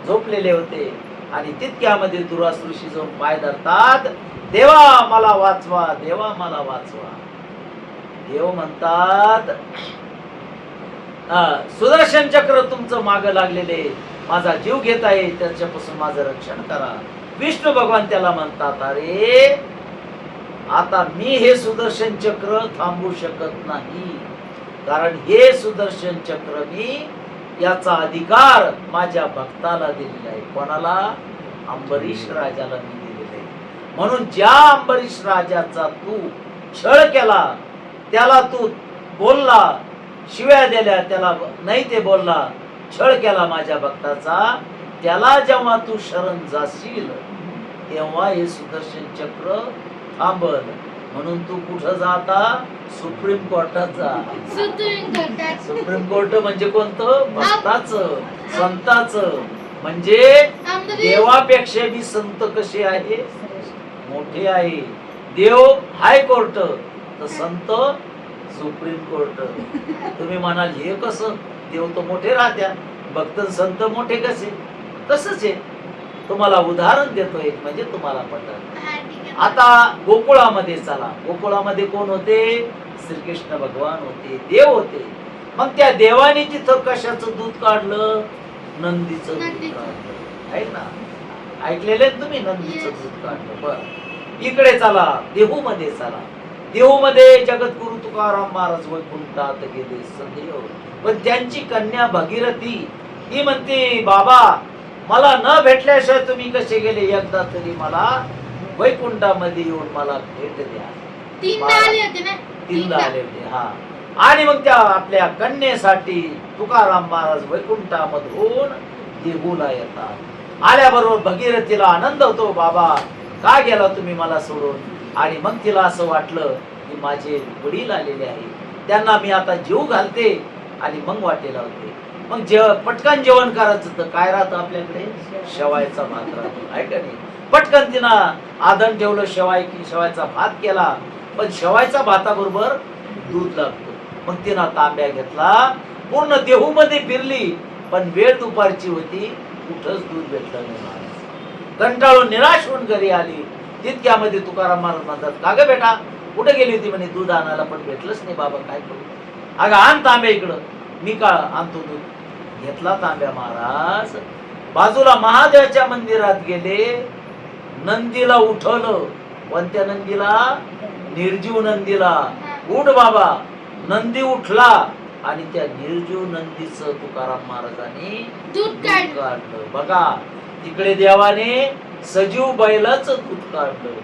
झोपलेले होते आणि तितक्यामध्ये दुर्वास ऋषी जाऊन पाय धरतात, देवा मला वाचवा, देवा मला वाचवा. देव म्हणतात, सुदर्शन चक्र तुमचं माग लागलेले, माझा जीव घेत आहे, त्याच्यापासून माझं रक्षण करा. विष्णू भगवान त्याला म्हणतात, अरे आता मी हे सुदर्शन चक्र थांबवू शकत नाही, कारण हे सुदर्शन चक्र मी याचा अधिकार माझ्या भक्ताला दिलेला आहे. कोणाला? अंबरीश राजाला मी दिलेला आहे. म्हणून ज्या अंबरीश राजाचा तू छळ केला, त्याला तू बोलला, शिव्या दिल्या, त्याला नाही ते बोलला, छळ केला माझ्या भक्ताचा, त्याला जेव्हा तू शरण जाशील तेव्हा हे सुदर्शन चक्र थांबल. म्हणून तू कुठं जाता? सुप्रीम कोर्टात जा. सुप्रीम कोर्ट म्हणजे कोणतं? भक्ताचं, संताचं. म्हणजे देवापेक्षा बी संत कसे आहे? मोठे आहे. देव हायकोर्ट तर संत सुप्रीम कोर्ट. तुम्ही म्हणाल हे कसं? देव तर मोठे राहत्या, भक्त संत मोठे कसे? तसंच आहे. तुम्हाला उदाहरण देतो एक, म्हणजे तुम्हाला पटल. आता गोकुळामध्ये चला. गोकुळामध्ये कोण होते? श्रीकृष्ण भगवान होते, देव होते. मग त्या देवाने तिथं कशाचं दूध काढलं? नंदीचं दूध काढलं. आहे ना, ऐकलेले तुम्ही? नंदीचं दूध काढलं. बर, इकडे चला, देहू मध्ये चला. देहू मध्ये जगद्गुरु तुकाराम महाराज वैकुंठात गेले सदैव. पण त्यांची कन्या भगीरथी ही म्हणते, बाबा मला न भेटल्याशिवाय तुम्ही कसे गेले? एकदा तरी मला वैकुंठामध्ये येऊन मला भेट द्या. तीनदा आले होते. हा. आणि मग त्या आपल्या कन्येसाठी तुकाराम महाराज वैकुंठामधून देहूला येतात. आल्याबरोबर भगीरथीला आनंद होतो, बाबा का गेला तुम्ही मला सोडून? आणि मग तिला असं वाटलं की माझे वडील आलेले आहेत, त्यांना मी आता जीव घालते आणि मग वाटेला होते. मग पटकन जेवण करायचं तर काय राहतं आपल्याकडे? शेवायचा भात राहतो, आहे का नाही? पटकन तिनं आदन ठेवलं, शेवायचा भात केला. पण शेवायचा भाताबरोबर दूध लागतो. मग तिनं तांब्या घेतला, पूर्ण देहू मध्ये फिरली, पण वेळ दुपारची होती, कुठंच दूध भेटलं नाही. कंटाळून निराश होऊन घरी आली. तितक्यामध्ये तुकाराम महाराज म्हणतात, का ग बेटा कुठे गेली होती? म्हणे दूध आणायला, पण भेटलंच नाही. बाबा काय करू? अगं आण तांब्या इकडं. मी का आणतो दूध? घेतला तांब्या महाराज. बाजूला महादेवाच्या मंदिरात गेले, नंदीला उठवलं. कोणत्या नंदीला? निर्जीव नंदीला. उठ बाबा. नंदी उठला आणि त्या निर्जीव नंदीचं तुकाराम महाराजांनी दूध काढलं. बघा, तिकडे देवाने सजीव बैलाचं दूध काढलं,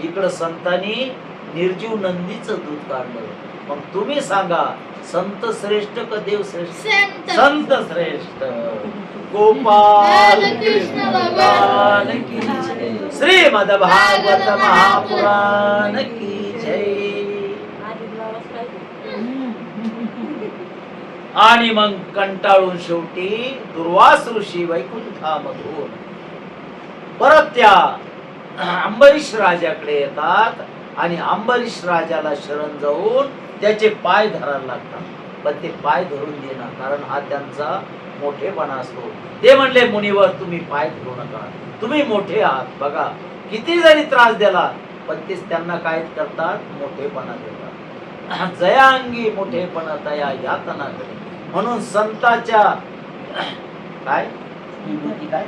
इकडं संतांनी निर्जीव नंदीचं दूध काढलं. मग तुम्ही सांगा, संत श्रेष्ठ का देव श्रेष्ठ? संत श्रेष्ठ. गोपाल कृष्ण भगवान की जय. श्रीमद भागवत महापुराण की जय. आणि मग कंटाळून शेवटी दुर्वास ऋषी वैकुंठामधून परत त्या अंबरीश राजाकडे येतात आणि अंबरीश राजाला शरण जाऊन त्याचे पाय धरायला लागतात. पण ते पाय धरून देणार, कारण हा त्यांचा मोठेपणा असतो. ते म्हणले, मुनिवर तुम्ही पाय धरू नका, तुम्ही मोठे आहात. बघा किती जरी त्रास दिला पण तेच त्यांना काय करतात? मोठेपणा देतात. जयांगी मोठेपणा तया यातना करे. म्हणून संताच्या काय विभूती, काय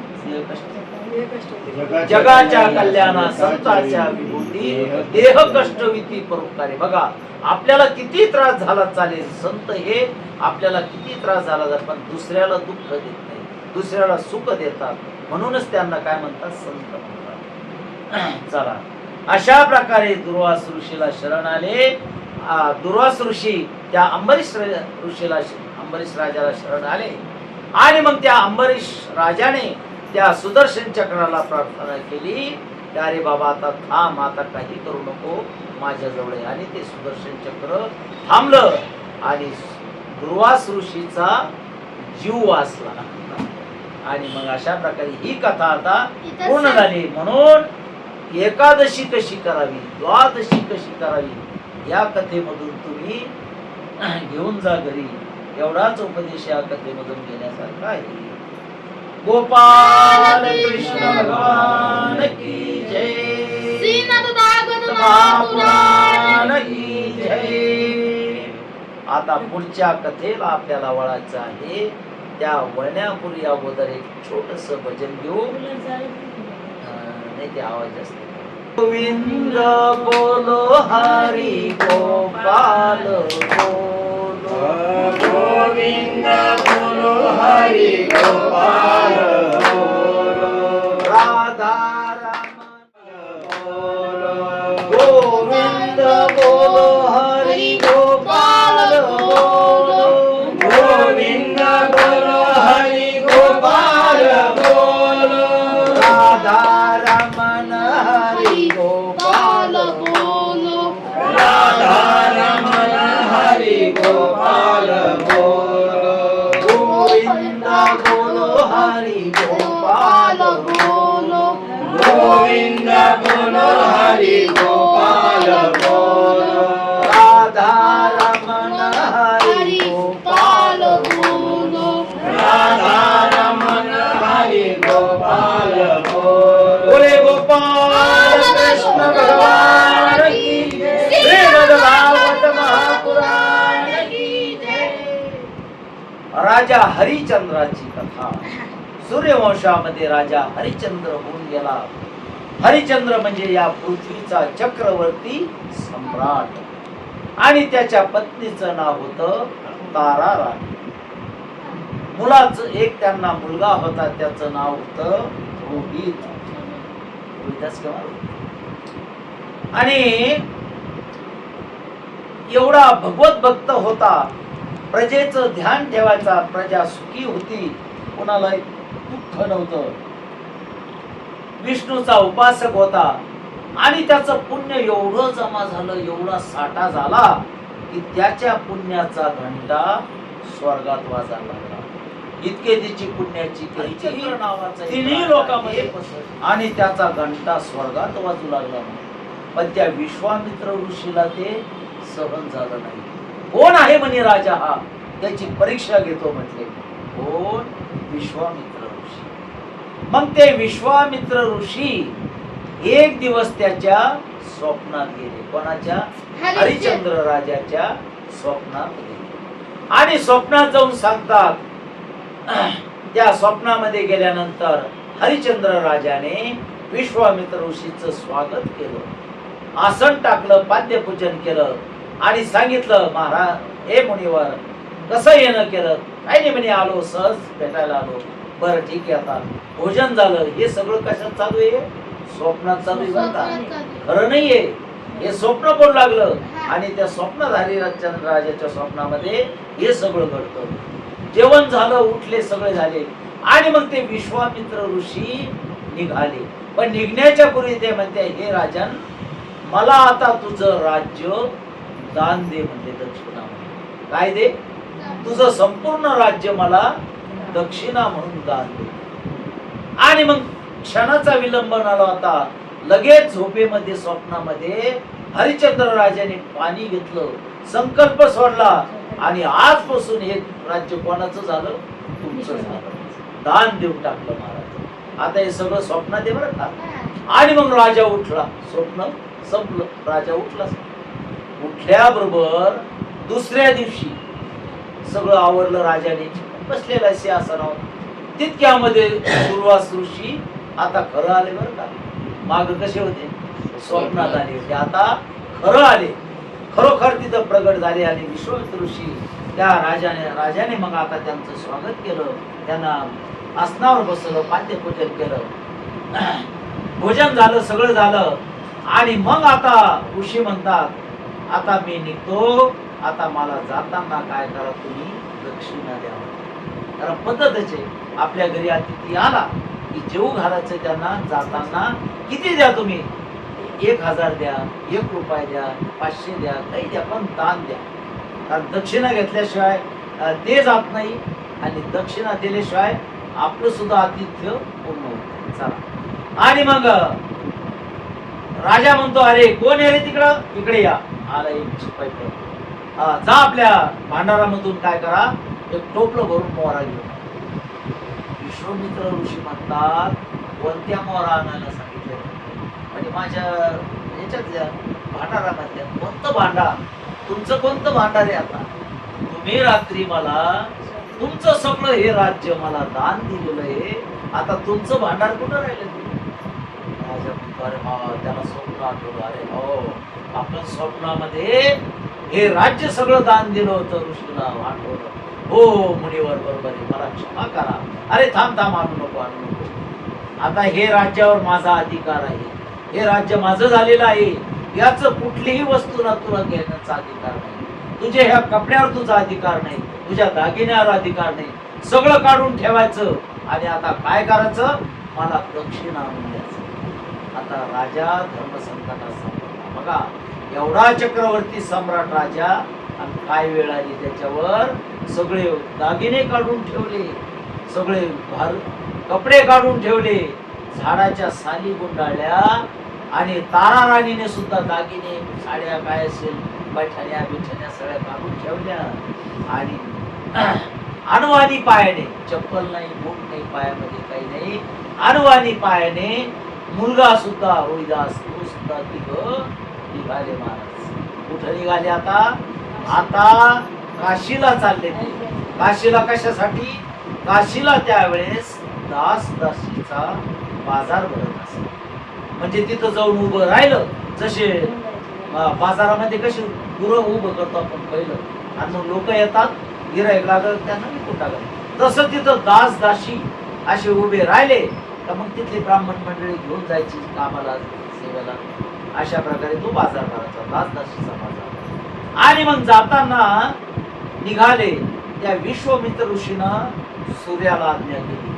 जगाच्या कल्याणा संताच्या विभूती देह कष्टविती परोपकारी. बघा आपल्याला किती त्रास झाला चालेल, संत हे आपल्याला किती त्रास झाला पण दुसऱ्याला दुःख देत नाही, दुसऱ्याला सुख देतात. म्हणूनच त्यांना काय म्हणतात? संत म्हणतात. चला, अशा प्रकारे दुर्वास ऋषीला शरण आले. दुर्वास ऋषी त्या अंबरीश राजाला शरण आले. आणि मग त्या अंबरीश राजाने त्या सुदर्शन चक्राला प्रार्थना केली, अरे बाबा आता थांब, आता काही करू नको, माझ्याजवळ. आणि ते सुदर्शन चक्र थांबलं आणि दुर्वास ऋषीचा जीव वाचला. आणि मग अशा प्रकारे ही कथा आता पूर्ण झाली. म्हणून एकादशी कशी करावी, द्वादशी कशी करावी, या कथेमधून तुम्ही घेऊन जा घरी. एवढाच उपदेश या कथेमधून घेण्यासारखा आहे. गोपाल कृष्ण भगवान की जय. श्रीमद भागवत महापुराण की जय. आता पुढच्या कथेला आपल्याला वळायचं आहे. त्या वळण्यापूर्वी अगोदर एक छोटस भजन घेऊ. नाही ते आवाज असते. गोविंद बोलो हरी गोपाल बोलो, गोविंद बोलो हरी हरी गोपाल बोलो राधा रमण हरी गोपाल बोलो राधा रमण हरि गोपाल बोलो बोले गोपाल कृष्ण भगवान की श्रीमद् भागवत महापुराण की जय। राजा हरिचंद्राची कथा। सूर्यवंशामध्ये राजा हरिचंद्र होऊन गेला. हरिचंद्र म्हणजे या पृथ्वीचा चक्रवर्ती सम्राट. आणि त्याच्या पत्नीचं नाव होतं तारा राणी. मुलाचं एक त्यांना मुलगा होता, त्याचं नाव होतं रोहित. आणि एवढा भगवत भक्त होता, प्रजेचं ध्यान ठेवायचा, प्रजा सुखी होती, कोणाला दुःख नव्हतं. विष्णूचा उपासक होता आणि त्याचं पुण्य एवढं जमा झालं, एवढा साठा झाला की त्याच्या पुण्याचा घंटा स्वर्गात वाजायला लागला. इतके तिची पुण्याची तिन्ही लोकांमध्ये आणि त्याचा घंटा स्वर्गात वाजू लागला. पण त्या विश्वामित्र ऋषीला ते सहन झालं नाही. कोण आहे म्हणे राजा हा, त्याची परीक्षा घेतो म्हटले. कोण? विश्वामित्र ऋषी. मग ते विश्वामित्र ऋषी एक दिवस त्याच्या स्वप्नात गेले. कोणाच्या? हरिचंद्र राजाच्या स्वप्नात गेले. आणि स्वप्नात जाऊन सांगतात, त्या स्वप्नामध्ये गेल्यानंतर हरिचंद्र राजाने विश्वामित्र ऋषीचं स्वागत केलं, आसन टाकलं, पाद्यपूजन केलं आणि सांगितलं, महाराज हे मुनिवर कसं येणं केलं? काही नाही म्हणे, आलो सहज भेटायला आलो. बरं ठीक आहे, आता भोजन झालं. हे सगळं कशात चालू आहे? स्वप्नात चालू आहे, खरं नाहीये. हे स्वप्न पडू लागलं आणि त्या स्वप्नधारी राजाच्या स्वप्नामध्ये हे सगळं घडतं. जेवण झालं, उठले, सगळे झाले आणि मग ते विश्वामित्र ऋषी निघाले. पण निघण्याच्या पूर्वी ते म्हणते, हे राजन, मला आता तुझं राज्य दान दे म्हणजे दक्षिणा म्हणून. काय दे? तुझं संपूर्ण राज्य मला दक्षिणा म्हणून दान दे. आणि मग क्षणाचा विलंब झाला होता. लगेच झोपेमध्ये स्वप्नामध्ये हरिचंद्र राजाने पाणी घेतलं, संकल्प सोडला आणि आजपासून हे राज्य कोणाचं झालं? तुमचं झालं. दान देऊन टाकलं महाराज. आता हे सगळं स्वप्नात आहे बरं का. आणि मग राजा उठला. स्वप्न संपलं, राजा उठला. उठल्याबरोबर दुसऱ्या दिवशी सगळं आवरलं. राजाने बसलेला सिंहासनावर. तितक्यामध्ये दुर्वास ऋषी आता खरं आले बरं का. माग कसे होते? स्वप्नात आले होते, आता खरं आले. खरोखर तिथं प्रगट झाले आणि विश्वामित्र ऋषी त्या राजाने मग आता त्यांचं स्वागत केलं. त्यांना आसनावर बसवलं, पाद्यपूजन केलं, भोजन झालं, सगळं झालं. आणि मग आता ऋषी म्हणतात, आता मी निघतो, आता मला जाताना काय करा, तुम्ही दक्षिणा द्यावं. कारण पद्धतच आहे, आपल्या घरी अतिथी आला की जेवू घालायचं त्यांना. जाताना किती द्या तुम्ही? 1000 द्या, 1 रुपया द्या, 500 द्या, काही द्या, पण दान द्या. कारण दक्षिणा घेतल्याशिवाय ते जात नाही आणि दक्षिणा दिल्याशिवाय आपलं सुद्धा आतिथ्य पूर्ण होत. चला. आणि मग राजा म्हणतो, अरे कोण आहे रे तिकडं? इकडे या. आला एक शिपाई. जा आपल्या भांडारामधून काय करा, एक टोपलं भरून मोहरा घेऊन. विश्वामित्र ऋषी म्हणतात, कोणत्या मोहरा आणायला सांगितलं? म्हणजे माझ्या याच्यातल्या भांडारामधल्या. कोणतं भांडार? तुमचं कोणतं भांडार आहे? आता तुम्ही रात्री मला तुमचं सगळं हे राज्य मला दान दिलेलं आहे, आता तुमचं भांडार कुठं राहिलं? राजा म्हणतो, अरे हा, त्याला स्वप्न आठवलं. अरे हो, आपण स्वप्नामध्ये हे राज्य सगळं दान दिलं होतं. ऋषीला आठवलं. हो मुनिवर, बरोबर आहे, मला क्षमा करा. अरे थांब थांब, आणू नको, आणू नको. आता हे राज्यावर माझा अधिकार आहे, हे राज्य माझं झालेलं आहे. याच कुठलीही वस्तू ना तुला घेण्याचा अधिकार नाही. तुझे ह्या कपड्यावर तुझा अधिकार नाही, तुझ्या दागिन्यावर अधिकार नाही. सगळं काढून ठेवायचं आणि आता काय करायचं? मला दक्षिणा आणून द्यायचं. आता राजा धर्मसंकटात सापडला. बघा, एवढा चक्रवर्ती सम्राट राजा, आणि काय वेळ आली त्याच्यावर. सगळे दागिने काढून ठेवले, सगळे कपडे काढून ठेवले, झाडाच्या साली गुंडाळल्या आणि तारा राणीने सुद्धा दागिने साड्या काय असेल बैठण्या बिछण्या सगळ्या काढून ठेवल्या आणि अनवाणी पायाने, चप्पल नाही, बूट नाही, पायामध्ये काही नाही, अनवाणी पायाने मुलगा सुद्धा रोहिदास तो सुद्धा निघाले महाराज. कुठं निघाले आता? आता काशीला चालले ते. काशीला कशासाठी? काशीला त्यावेळेस दास दासीचा बाजार भरत असे. म्हणजे तिथं जाऊन उभं राहिलं, जसे बाजारामध्ये कसे गुरं उभं करतो आपण पहिलं आणि मग लोक येतात गिऱ्हाईक लागत त्यांना विकून टाकत, तसं तिथं दास दासी असे उभे राहिले तर मग तिथली ब्राह्मण मंडळी घेऊन जायची कामाला सेवेला. अशा प्रकारे तो बाजार भरायचा, दास दासीचा बाजार. आणि मग जाताना निघाले त्या विश्वामित्र ऋषीनं सूर्याला आज्ञा केली,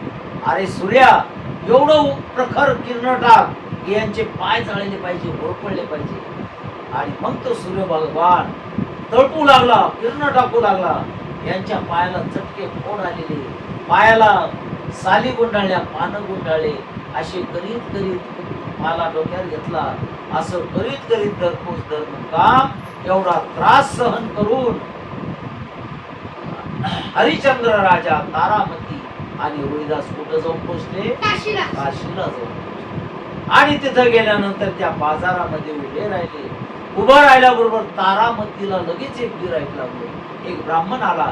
अरे सूर्या, एवढं प्रखर किरण टाक, यांचे पाय जाळले पाहिजे, होरपळले पाहिजे. आणि मग तो सूर्य भगवान तळपू लागला, किरण टाकू लागला. यांच्या पायाला चटके फोड आलेले, पायाला साली गुंडाळल्या, पानं गुंडाळले, असे करीत करीत मला डोक्यात घेतला. असं करीत करीत दरपोच काम एवढा त्रास सहन करून हरिश्चंद्र राजा, तारामती आणि रोहिदास कुठं जाऊन पोहोचले? काशीला जाऊन पोहोचले. आणि तिथं गेल्यानंतर त्या बाजारामध्ये उभे राहिले. उभं राहिल्याबरोबर तारामतीला लगेच एक गिऱ्हाईक लागलं. एक ब्राह्मण आला,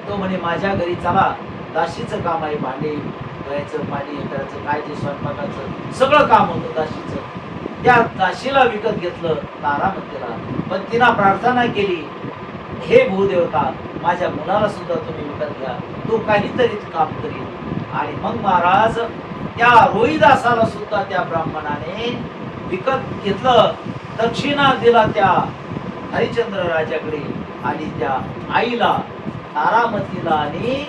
तो म्हणे माझ्या घरी चला, दासीचं काम आहे, भांडे धुवायचं, पाणी हे करायचं, काय ते स्वयंपाकाचं सगळं काम होतं दासीचं. त्या दासीला विकत घेतलं तारामतीला. पण तिनं प्रार्थना केली, हे भूदेवता, माझ्या मुलाला सुद्धा तुम्ही विकत घ्या, तो काहीतरी काम करील. आणि मग महाराज त्या रोहिदासाला सुद्धा त्या ब्राह्मणाने विकत घेतलं, दक्षिणा दिला त्या हरिश्चंद्र राजाकडे. आणि त्या आईला, तारामतीला आणि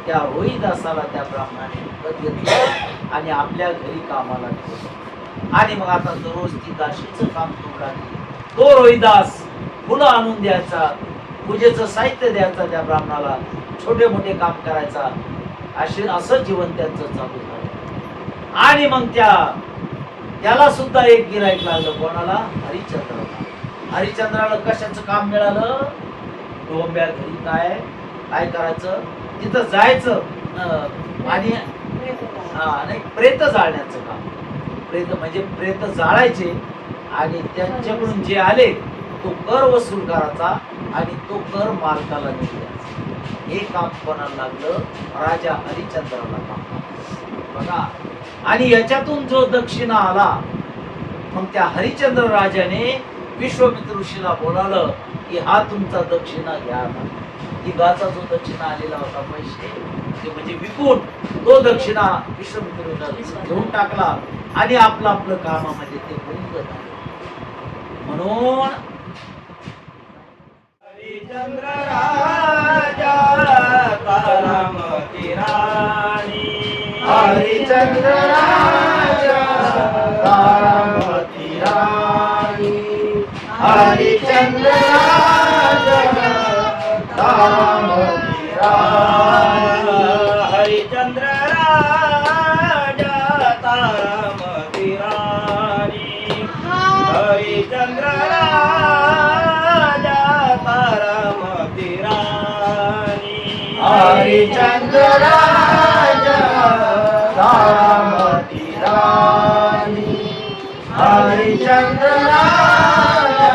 त्या रोहिदासाला त्या ब्राह्मणाने विकत घेतलं आणि आपल्या घरी कामाला ठेवलं. आणि मग आता दररोज ती दासीचं काम करू लागली. तो रोहिदास फुलं आणून द्यायचा, पूजेचं साहित्य द्यायचा त्या ब्राह्मणाला, छोटे मोठे काम करायचा. असं जीवन त्यांचं चालू झालं. आणि मग त्याला सुद्धा एक गिऱ्हाईक लागलं. कोणाला? हरिश्चंद्राला. हरिश्चंद्राला कशाचं काम मिळालं? डोंब्या घरी काय काय करायचं, तिथं जायचं आणि प्रेत जाळण्याचं काम. प्रेत म्हणजे प्रेत जाळायचे आणि त्यांच्याकडून जे आले तो कर वसूल करायचा आणि तो कर मालकाला द्यायचा. हे काम कोणाला लागलं? राजा हरिश्चंद्राला काम बघा. आणि याच्यातून जो दक्षिणा आला, मग त्या हरिश्चंद्र राजाने विश्वामित्र ऋषीला बोलावलं की हा तुमचा दक्षिणा घ्या. की गाचा जो दक्षिणा आलेला होता पैसे, ते म्हणजे विकून तो दक्षिणा विश्वामित्र घेऊन टाकला आणि आपलं आपलं कामामध्ये ते गुंत झाले. म्हणून हरिश्चंद्र राजा तारामती राणी, हरिश्चंद्र राजा तारामती राणी, हरिश्चंद्र राजा तारामती राणी, हरिश्चंद्र राजा तारामती राणी, हरिश्चंद्र राजा तारामती राणी, हरिश्चंद्र राजा तारामती राणी, हरिश्चंद्र राजा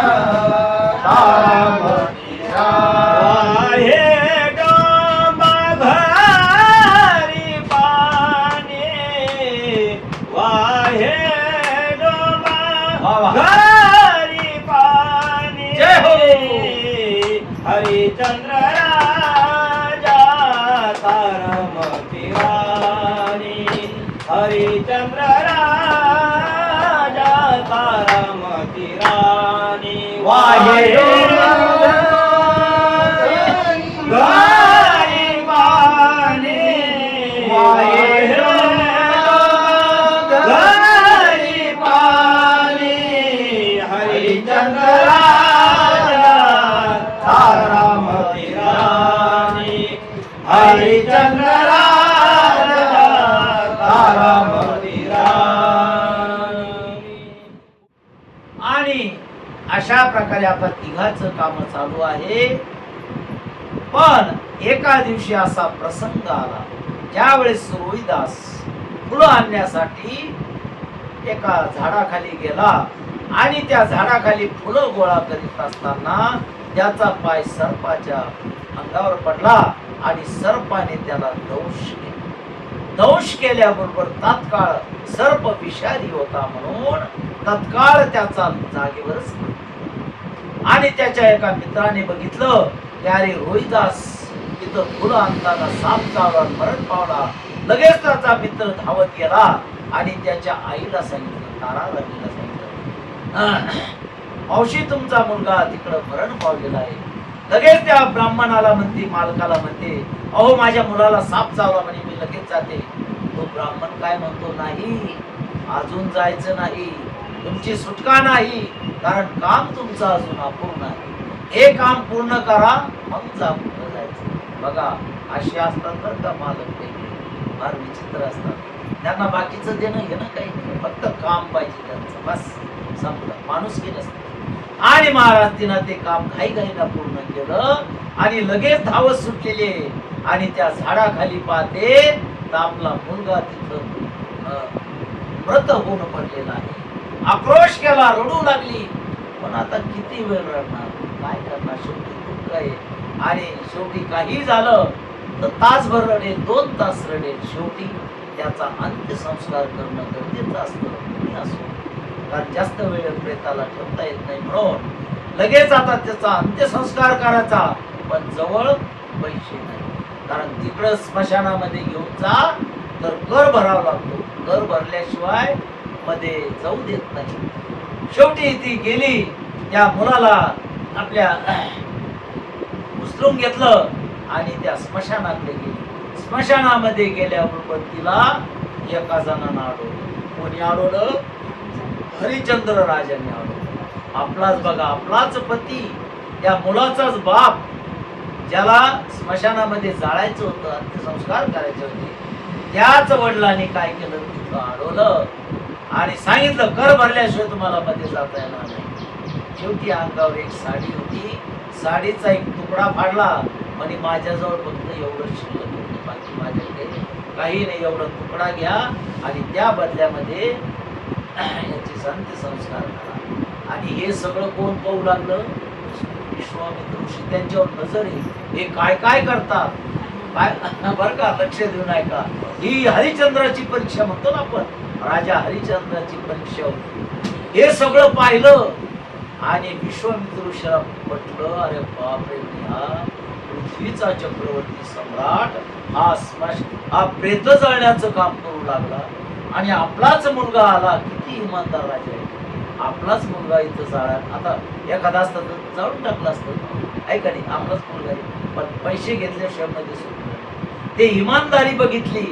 तारामती राणी. हे डोंबा घरी पाणी, वाहे डोंबा घरी पाणी, हरिश्चंद्र राजा तारामती राणी, हरिश्चंद्र राजा तारामती राणी. वाहे घरी पाणी, वाहे घरी पाणी, हरिश्चंद्र राजा तारामती राणी, हरिश्चंद्र राजा तारामती राणी. प्रकारे आता तिघाचं काम चालू आहे. पण एका दिवशी असा प्रसंग आला ज्यावेळेस रोहिदास फुलं आणण्यासाठी एका झाडाखाली गेला आणि त्या झाडाखाली फुलं गोळा करीत असताना त्याचा पाय सर्पाच्या अंगावर पडला आणि सर्पाने त्याला दंश केला. दंश केल्याबरोबर तात्काळ सर्प विषारी होता म्हणून तत्काळ त्याचा जागेवरच मृत्यू. आणि त्याच्या एका मित्राने बघितलं की अरे रोहिदास तिथं फुलं आणताना साप चावला, मरण पावला. लगेच त्याचा मित्र धावत गेला आणि त्याच्या आईला सांगितलं, तारा राणीला सांगितलं, मावशी तुमचा मुलगा तिकडं मरण पावलेला आहे. लगेच त्या ब्राह्मणाला म्हणते, मालकाला म्हणते, अहो माझ्या मुलाला साप चावला म्हणे, मी लगेच जाते. तो ब्राह्मण काय म्हणतो, नाही अजून जायचं नाही, तुमची सुटका नाही, कारण काम तुमचं अजून अपूर्ण आहे. हे काम पूर्ण करा मग जा पुढे जायचं. बघा असे असतात बरं का मालक, वेगळे फार विचित्र असतात. त्यांना बाकीचं देणं घेणं काही नाही, फक्त काम पाहिजे त्यांचं, बस संपलं, माणुसकी नसते. आणि महाराज तिनं ते काम घाईघाईनं पूर्ण केलं आणि लगेच धावत सुटलेले आणि त्या झाडाखाली पाहते तर आपला मुलगा तिथं मृत होऊन पडलेला आहे. आक्रोश केला, रडू लागली. पण आता किती वेळ रडणार, काय करणार, शेवटी दुःख आहे. आणि शेवटी काही झालं तर तासभर रडेल, 2 तास रडेल, शेवटी त्याचा अंत्यसंस्कार करणं गरजेचं असतं असो, कारण जास्त वेळ प्रेताला ठेवता येत नाही. म्हणून लगेच आता त्याचा अंत्यसंस्कार करायचा, पण जवळ पैसे नाही, कारण तिकडं स्मशानामध्ये घेऊन जा तर कर भरावा लागतो, कर भरल्याशिवाय मध्ये जाऊ देत नाही. शेवटी ती गेली, त्या मुलाला आपल्या उचलून घेतलं आणि त्या स्मशानाकडे गेली. स्मशानामध्ये गेल्याबरोबर तिला एका जणांना अडवलं. कोणी अडवलं? हरिश्चंद्र राजांनी अडवलं. आपलाच बघा, आपलाच पती, त्या मुलाचाच बाप, ज्याला स्मशानामध्ये जाळायचं होतं, अंत्यसंस्कार करायचे होते, त्याच वडिलांनी काय केलं, तिथं अडवलं आणि सांगितलं कर भरल्याशिवाय तुम्हाला मध्ये जाता येणार नाही. शेवटी अंगावर एक साडी होती, साडीचा एक तुकडा फाडला आणि माझ्याजवळ फक्त एवढं शिल्लक होतं, बाकी माझ्याकडे काही नाही, एवढा तुकडा घ्या आणि त्या बदल्यामध्ये याचे अंत्यसंस्कार करा. आणि हे सगळं कोण पाहू लागलं? विश्वामित्र ऋषी. त्यांच्यावर नजर आहे, हे काय काय करतात, काय बरं का, लक्ष देऊन ऐका. ही हरिश्चंद्राची परीक्षा म्हणतो ना आपण, राजा हरिश्चंद्राची परीक्षा होती. हे सगळं पाहिलं आणि विश्वामित्र ऋषीला पटलं, अरे बापरे, हा पृथ्वीचा चक्रवर्ती सम्राट हा प्रेत जळण्याचं काम करू लागला आणि आपलाच मुलगा आला. किती इमानदार राजा आहे, आपलाच मुलगा इथं जाळा. आता एखादा असतं तर जाळून टाकलं असतं, ऐका नाही, आपलाच मुलगा आहे, पण पैसे घेतल्याशिवाय मध्ये सुटलं. ते इमानदारी बघितली.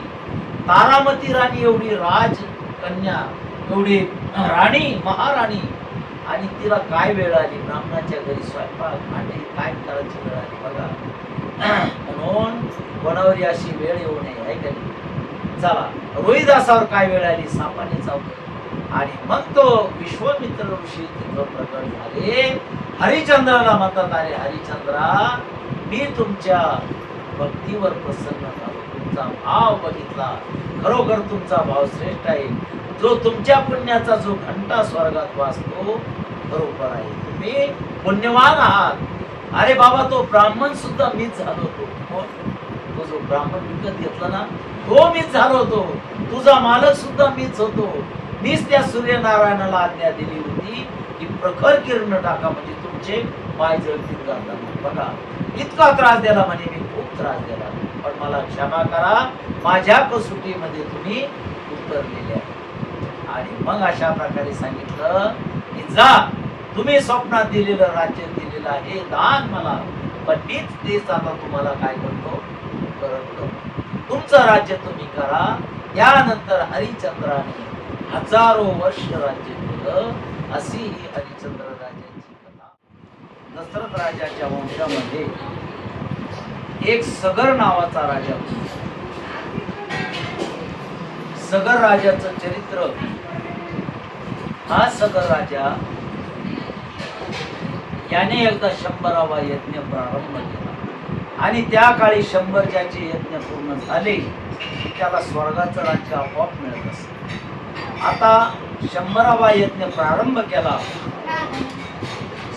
तारामती राणी एवढी राजकन्या, एवढी राणी, महाराणी, आणि तिला काय वेळ आली, ब्राह्मणाच्या घरी स्वयंपाक भांडी काय करायची वेळ आली बघा. म्हणून कोणावर अशी वेळ येऊ नये, आहे का नाही. चला, रोहिदासावर काय वेळ आली, सापाने चावलं. आणि मग तो विश्वामित्र ऋषी तिथं प्रकट झाले. हरिश्चंद्राला म्हणतात, अरे हरिश्चंद्रा, मी तुमच्या भक्तीवर प्रसन्न झालो, तुमचा भाव बघितला, खरोखर तुमचा भाव श्रेष्ठ आहे. जो तुमच्या पुण्याचा जो घंटा स्वर्गात वाजतो बरोबर आहे, तुम्ही पुण्यवान आहात. अरे बाबा, तो ब्राह्मण सुद्धा मीच झालो होतो. तो जो ब्राह्मण विकत घेतला ना, तो मीच झालो होतो. तुझा मालक सुद्धा मीच होतो. मीच त्या सूर्यनारायणाला आज्ञा दिली होती की प्रखर किरण टाका, म्हणजे तुमचे पाय जळतील जातात. बघा, इतका त्रास दिला म्हणे, मी खूप त्रास दिला, पण मला क्षमा करा, माझ्या कसोटीमध्ये तुम्ही उतरलेले आहे. आणि मग अशा प्रकारे सांगितलं की जा, तुम्ही स्वप्नात दिलेलं राज्य दिलेलं आहे दान मला, पण मीच तेच आता तुम्हाला काय करतो, करतो. तुमचं राज्य तुम्ही करा. त्यानंतर हरिश्चंद्राने हजारो वर्ष राज्य केलं. अशी ही हरिश्चंद्र राजाची कथा. दशरथ राजाच्या वंशामध्ये एक सगर नावाचा राजा होता. सगर राजाचं चरित्र, हा सगर राजा याने एकदा 100वा यज्ञ प्रारंभ केला आणि त्या काळी 100 ज्याचे यज्ञ पूर्ण झाले त्याला स्वर्गाचं राज्य आपोआप मिळत असत. आता 100वा यज्ञ प्रारंभ केला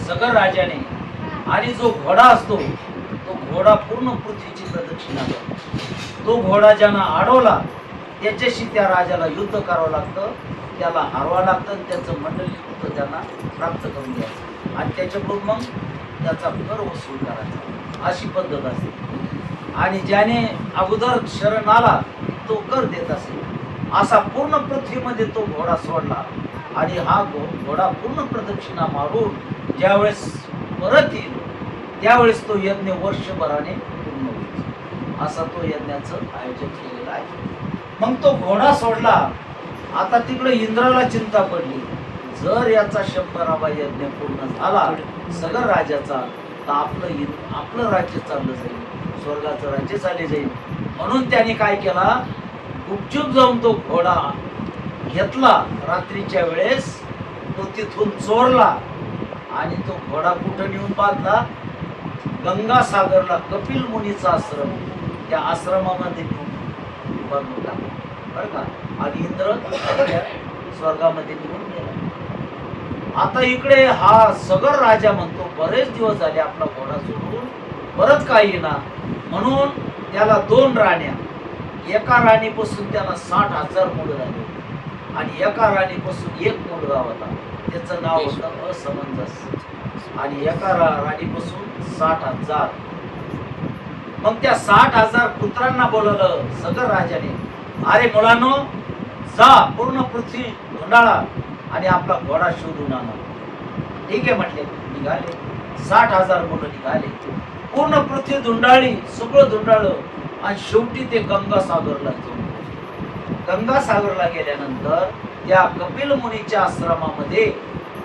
सगर राजाने आणि जो घोडा असतो तो घोडा पूर्ण पृथ्वीची प्रदक्षिणा करतो. तो घोडा ज्यांना अडवला त्याच्याशी त्या राजाला युद्ध करावं लागतं, त्याला हारवावं लागतं आणि त्याचं मंडली त्यांना प्राप्त करून घ्यायचं आणि त्याच्याकडून मग त्याचा कर वसूल करायचा, अशी पद्धत असते. आणि ज्याने अगोदर शरण आला तो कर देत असे. असा पूर्ण पृथ्वीमध्ये तो घोडा सोडला आणि हा घोडा पूर्ण प्रदक्षिणा मारून ज्यावेळेस परत येईल त्यावेळेस तो यज्ञ वर्षभराने पूर्ण होईल. असा तो यज्ञाचं आयोजन केलेलं आहे. मग तो घोडा सोडला. आता तिकडे इंद्राला चिंता पडली, जर याचा 100वा यज्ञ पूर्ण झाला सगर राजाचा तर आपलं राज्य चाललं जाईल, स्वर्गाचं राज्य चालले जाईल. म्हणून त्याने काय केला, गुपचूप जाऊन तो घोडा घेतला. रात्रीच्या वेळेस तो तिथून चोरला आणि तो घोडा कुठं नेऊन बांधला, गंगासागरला कपिल मुनीचा आश्रम, त्या आश्रमामध्ये नेऊन बांधून टाकला बरं का. आणि इंद्र स्वर्गामध्ये निघून गेला. आता इकडे हा सगर राजा म्हणतो बरेच दिवस झाले आपला घोडा सोडून परत काही येईना. म्हणून त्याला 2 राण्या, एका राणीपासून त्याला 60,000 मुलं झाले आणि एका राणीपासून एक मुलगा होता, त्याचं नाव होतं असमंजस. आणि एका राणीपासून 60,000. मग त्या 60,000 पुत्रांना बोलवलं सगर राजाने, अरे मुलांनो जा पूर्ण पृथ्वी धुंडाळा आणि आपला घोडा शोधून आणा. ठीक आहे म्हटले. निघाले 60,000 मुलं निघाले, पूर्ण पृथ्वी धुंडाळली, सगळं धुंडाळलं आणि शेवटी ते गंगासागरला जाऊन गंगासागरला गेल्यानंतर त्या कपिल मुनीच्या आश्रमामध्ये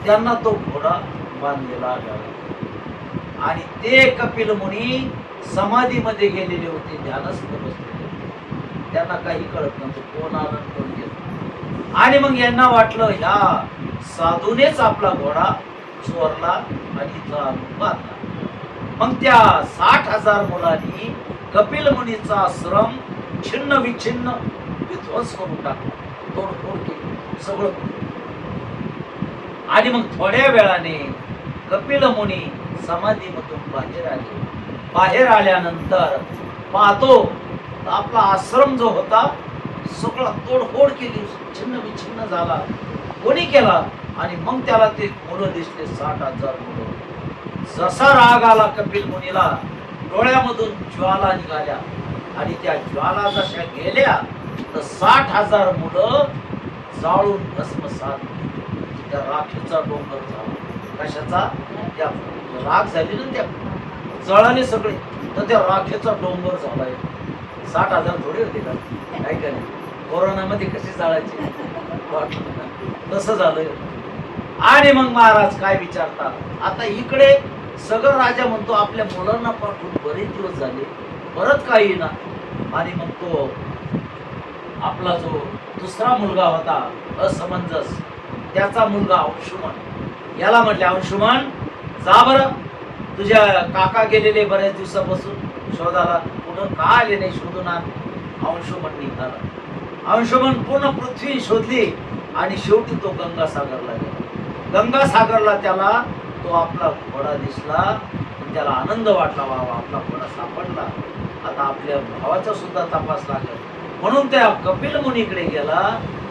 त्यांना तो घोडा बांधलेला आढळला. आणि ते कपिल मुनी समाधीमध्ये गेलेले होते, ध्यानस्थ बसलेले, त्यांना काही कळत नव्हतं कोण आलं कोण गेलं. आणि मग यांना वाटलं ह्या साधूनेच आपला घोडा चोरला आणि इथं आणून बांधला. मग त्या 60,000 मुलांनी कपिल मुनीचा आश्रम छिन्न विच्छिन्न विध्वंस करून टाकला, तोडफोड केली सगळं. आणि मग थोड्या वेळाने कपिल मुनी समाधीमधून बाहेर आले. बाहेर आल्यानंतर पाहतो आपला आश्रम जो होता सगळा तोडफोड केली, छिन्न विच्छिन्न झाला. कोणी केला? आणि मग त्याला ते मुलं दिसले, 60,000 मुलं. जसा राग आला कपिल मुनीला, डोळ्यामधून ज्वाला निघाल्या आणि त्या ज्वाला जशा गेल्या तर 60,000 मुलं जाळून भस्मसात, त्या राखीचा डोंगर झाला. कशाचा? त्या राख झाली ना, त्या जळाले सगळे, तर त्या राखेचा डोंगर झालाय. 60,000 थोडे होते का? काय का नाही? कोरोनामध्ये कशी जाळायची तसं झालंय. आणि मग महाराज काय विचारतात, आता इकडे सगर राजा म्हणतो आपल्या मुलांना पाठवून बरेच दिवस झाले, परत काही येईना. आणि मग तो आपला जो दुसरा मुलगा होता असमंजस, त्याचा मुलगा अंशुमन, याला म्हटले अंशुमन जा बरं, तुझ्या काका गेलेले बऱ्याच दिवसापासून शोधाला, कुठं का आले नाही, शोधून आण. अंशुमन निघाला. अंशुमन पूर्ण पृथ्वी शोधली आणि शेवटी तो गंगासागरला गेला. गंगासागरला त्याला तो आपला घोडा दिसला, त्याला आनंद वाटला, वा आपला घोडा सापडला, आता आपल्या भावाचा सुद्धा तपास लागेल. म्हणून त्या कपिल मुनीकडे गेला.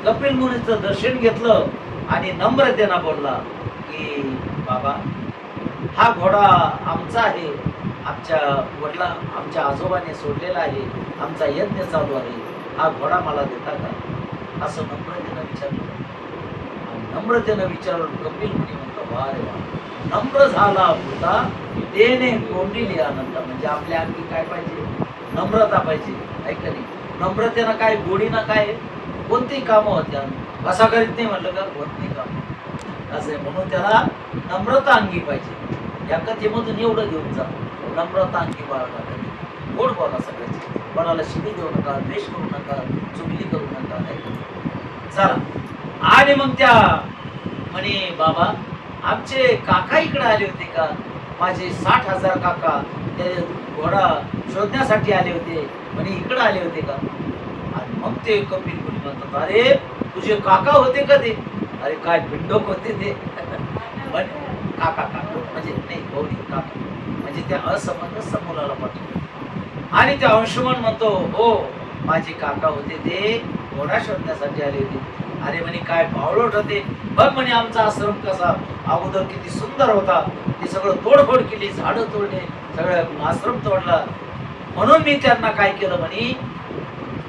कपिल मुनीचं दर्शन घेतलं आणि नम्रतेनं बोलला की बाबा हा घोडा आमचा आहे, आमच्या आजोबाने सोडलेला आहे, आमचा यज्ञ चालू आहे, हा घोडा मला देता का? असं नम्रतेनं विचारलं. आणि नम्रतेनं विचारलं कपिल मुनी म्हणतो वा रे वा, नम्र झाला होता देणे कोंडिली आनंद. म्हणजे आपल्या अंगी काय पाहिजे? नम्रता पाहिजे, ऐकली. नम्रतेनं काय, गोडीनं काय, कोणतीही कामं होत्या. असा करीत नाही म्हटलं का, होत नाही काम असं आहे. म्हणून त्याला नम्रता अंगी पाहिजे. या कथेमधून एवढं घेऊन जा, नम्रता अंगी बाळगा, गोड बोला सगळ्याची, कोणाला शिवी देऊ नका, द्वेष करू नका, चुगली करू नका. चला. आणि मग त्या म्हणे बाबा आमचे काका इकडे आले होते का? माझे 60,000 काका ते घोडा शोधण्यासाठी आले होते म्हणे इकडे आले होते का? आणि मग ते कपिल मुनी म्हणतात अरे तुझे काका होते का ते? अरे काय भिंडोक होते ते पण काका काका म्हणजे नाही गौरी काका म्हणजे त्या असमंजस मुलाला पटलं. आणि त्या अंशुमन म्हणतो हो माझे काका होते ते घोडा शोधण्यासाठी आले होते. अरे म्हणे काय बावळट होते बघ म्हणे आमचा आश्रम कसा अगोदर किती सुंदर होता ते सगळं तोडफोड केली झाडं तोडले सगळं आश्रम तोडला म्हणून मी त्यांना काय केलं म्हणे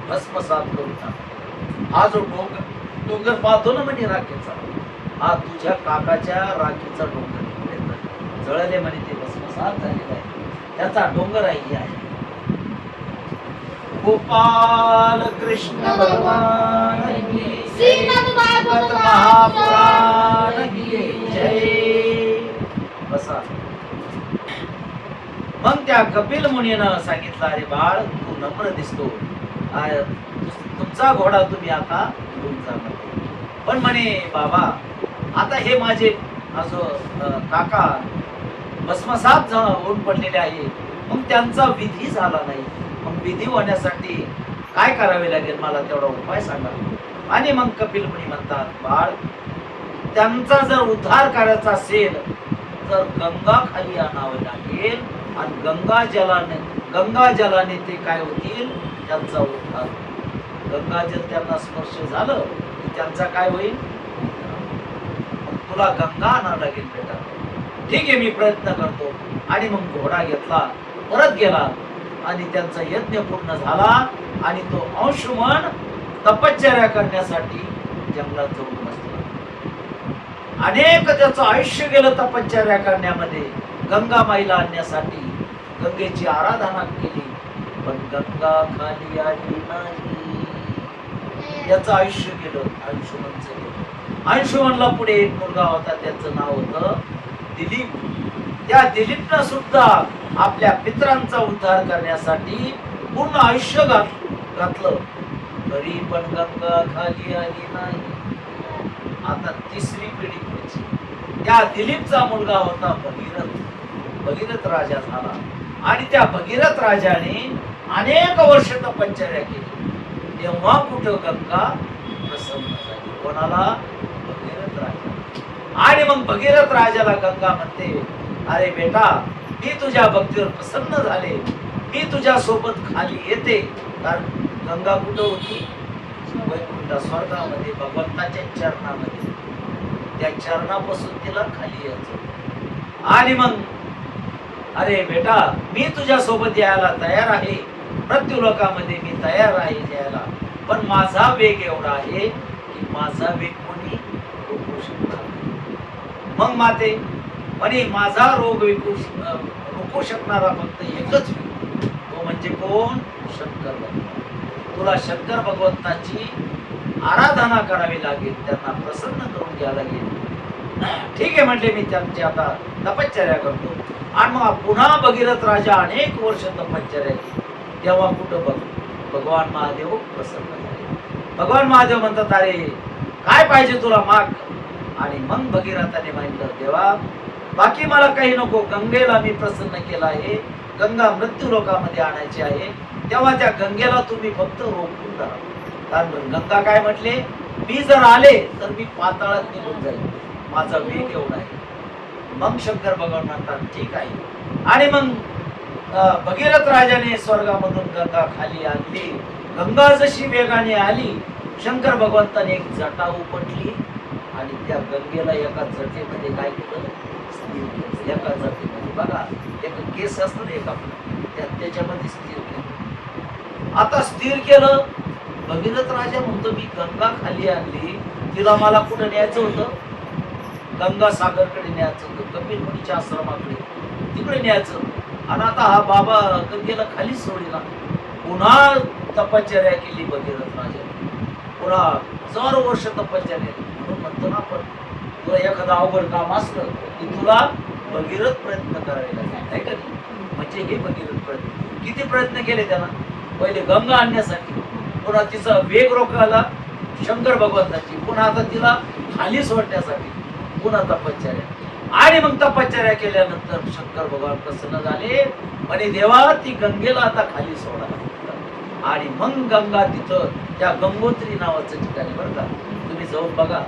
भस्मसात करून टाकलं. हा जो डोंगर पाहतो ना म्हणे राखेचा हा तुझ्या काकाच्या राखीचा डोंगर जळले म्हणे ते भस्मसात झालेला आहे त्याचा डोंगर आहे आहे. गोपाल कृष्ण भगवान की श्रीमद् भागवत महापुराण की जय. बसा. मग त्या कपिल मुनीनं सांगितलं अरे बाळ तू नम्र दिसतो तुमचा घोडा तुम्ही आता घेऊन जा म्हणे. पण म्हणे बाबा आता हे माझे काका भस्मसात होऊन पडलेले आहे मग त्यांचा विधी झाला नाही मग विधी होण्यासाठी काय करावे लागेल मला तेवढा उपाय सांगा. आणि मग कपिल मुनी म्हणतात बाळ त्यांचा जर उद्धार करायचा असेल तर गंगा खाली आणावे लागेल आणि गंगा जलाने ते काय होतील त्यांचा उद्धार. गंगाजल त्यांना स्पर्श झालं की त्यांचा काय होईल तुला गंगा आणावं लागेल बेटा. ठीक आहे मी प्रयत्न करतो. आणि मग घोडा घेतला परत गेला आणि त्यांचा यज्ञ पूर्ण झाला आणि तो अंशुमन तपश्चर्या करण्यासाठी जंगलात जाऊन बसला. अनेक त्याचं आयुष्य गेलं तपश्चर्या करण्यामध्ये गंगा माईला आणण्यासाठी गंगेची आराधना केली पण गंगा खाली आली नाही. त्याचं आयुष्य गेलं अंशुमनचं गेलं. अंशुमनला पुढे एक मुलगा होता त्याचं नाव होतं दिलीप. त्या दिलीपनं सुद्धा आपल्या पितरांचा उद्धार करण्यासाठी पूर्ण आयुष्य घातलं तरी पण गंगा खाली आली नाही. आता तिसरी पिढी पुढची. त्या दिलीपचा मुलगा होता भगीरथ. भगीरथ राजा झाला आणि त्या भगीरथ राजाने अनेक वर्ष तपश्चर्या केली. तेव्हा कुठं गंगा प्रसन्न झाली. कोणाला? भगीरथ राजा. आणि मग भगीरथ राजाला गंगा म्हणते अरे बेटा मी तुझ्या भक्तीवर प्रसन्न झाले मी तुझ्या सोबत खाली येते. कारण गंगा कुठं होती? वैकुंठ स्वर्गामध्ये भगवंताच्या चरणामध्ये. त्या चरणापासून तिला खाली यायचं. आणि मग अरे बेटा मी तुझ्या सोबत यायला तयार आहे मृत्यूलोकामध्ये मी तयार आहे यायला पण माझा वेग एवढा आहे की माझा वेग कोणी रोखू शकणार नाही. मग माते म्हणे माझा रोग रोखू शकणारा फक्त एकच तो म्हणजे कोण? शंकर भगवान. तुला शंकर भगवंताची आराधना करावी लागेल त्यांना प्रसन्न करून घ्यायला लागेल. ठीक आहे म्हटले मी त्यांची आता तपश्चर्या करतो. आणि मग पुन्हा भगीरथ राजा अनेक वर्ष तपश्चर्या केली. तेव्हा कुठं भगवान महादेव प्रसन्न झाले. भगवान महादेव म्हणतात अरे काय पाहिजे तुला माग. आणि मग भगीरथाने मागितलं देवा बाकी मला काही नको गंगेला मी प्रसन्न केला आहे गंगा मृत्यू लोकामध्ये आणायची आहे तेव्हा त्या गंगेला तुम्ही फक्त रोखून धरा. कारण गंगा काय म्हटले मी जर आले तर मी पाताळात निघून जाईल माझा वेग एवढा आहे. मग शंकर भगवान म्हणतात ठीक आहे. आणि मग भगीरथ राजाने स्वर्गामधून गंगा खाली आणली. गंगा जशी वेगाने आली शंकर भगवंताने एक जटा उपटली आणि त्या गंगेला एका जटेमध्ये काय केलं स्थिर केलं. एका जटेमध्ये बघा एक केस असतो ना एक आपलं त्याच्यामध्ये स्थिर केलं. आता स्थिर केलं. भगीरथ राजा म्हणतो मी गंगा खाली आणली तिला मला कुठं न्यायचं होतं? गंगा सागरकडे न्यायचं होतं कपिल मुनीच्या आश्रमाकडे तिकडे न्यायचं. आणि आता हा बाबा गंगेला खाली सोडला. पुन्हा तपश्चर्या केली भगीरथ राजाने. पुन्हा 4 वर्ष तपश्चर्या केली. म्हणून म्हणतो ना आपण तुला एखादं अवघड काम असलं की तुला भगीरथ प्रयत्न करावे लागेल नाही का? म्हणजे हे भगीरथ प्रयत्न किती प्रयत्न केले त्याला. पहिले गंगा आणण्यासाठी पुन्हा तिचा वेग रोखायला शंकर भगवंताची पुन्हा आता तिला खाली सोडण्यासाठी पुन्हा तपश्चर्या. आणि मग तपश्चर्या केल्यानंतर शंकर भगवान प्रसन्न झाले म्हणे देवा ती गंगेला आता खाली सोडा. आणि मग गंगा तिथं त्या गंगोत्री नावाचं ठिकाणी बरं का तुम्ही जाऊन बघा.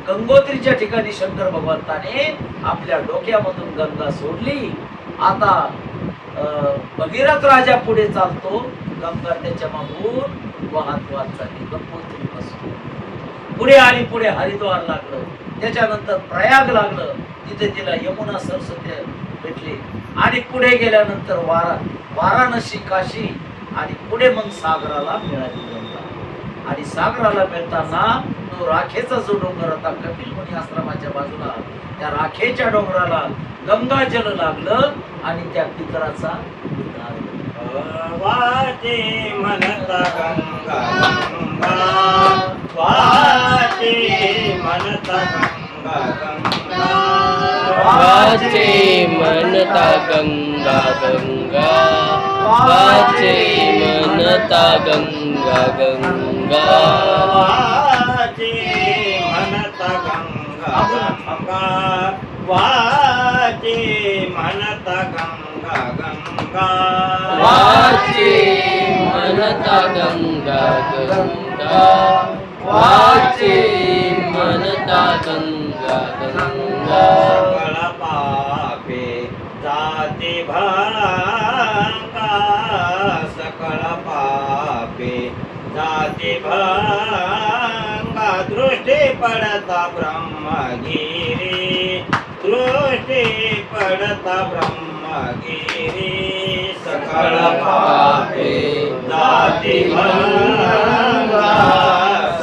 गंगोत्रीच्या ठिकाणी शंकर भगवंताने आपल्या डोक्यामधून गंगा सोडली. आता भगीरथ राजा पुढे चालतो, गंगा त्याच्या मागून वाहत वाहत चालली गंगोत्री पासून. पुढे आली, पुढे हरिद्वार लागलं, त्याच्यानंतर प्रयाग लागलं, तिथे तिला यमुना सरस्वती भेटली. आणि पुढे गेल्यानंतर वाराणसी, काशी आणि पुढे मग सागराला मिळाली गंगा. आणि सागराला मिळताना तो राखेचा जो डोंगर होता कपिल मुनी आश्रमाच्या बाजूला, त्या राखेच्या डोंगराला गंगा जल लागलं आणि त्या पितराचा वाचे म्हणता गंगा गंगा, वाचे म्हणता गंगा गंगा, वाचे म्हणता गंगा गंगा, वाचे म्हणता गंगा गंगा, वाचे म्हणता गंगा गंगा, वाचे म्हणता गंगा गंगा, वाचे म्हणता गंगा गंगा, वाचे म्हणता गंगा गंगा. सकळ पापे जाते भंगा, सकळ पापे जाते भंगा, दृष्टी पडता ब्रह्मगिरी, दृष्टी पडता ब्रह्मगिरी. सकळ पापे जाते भंगा,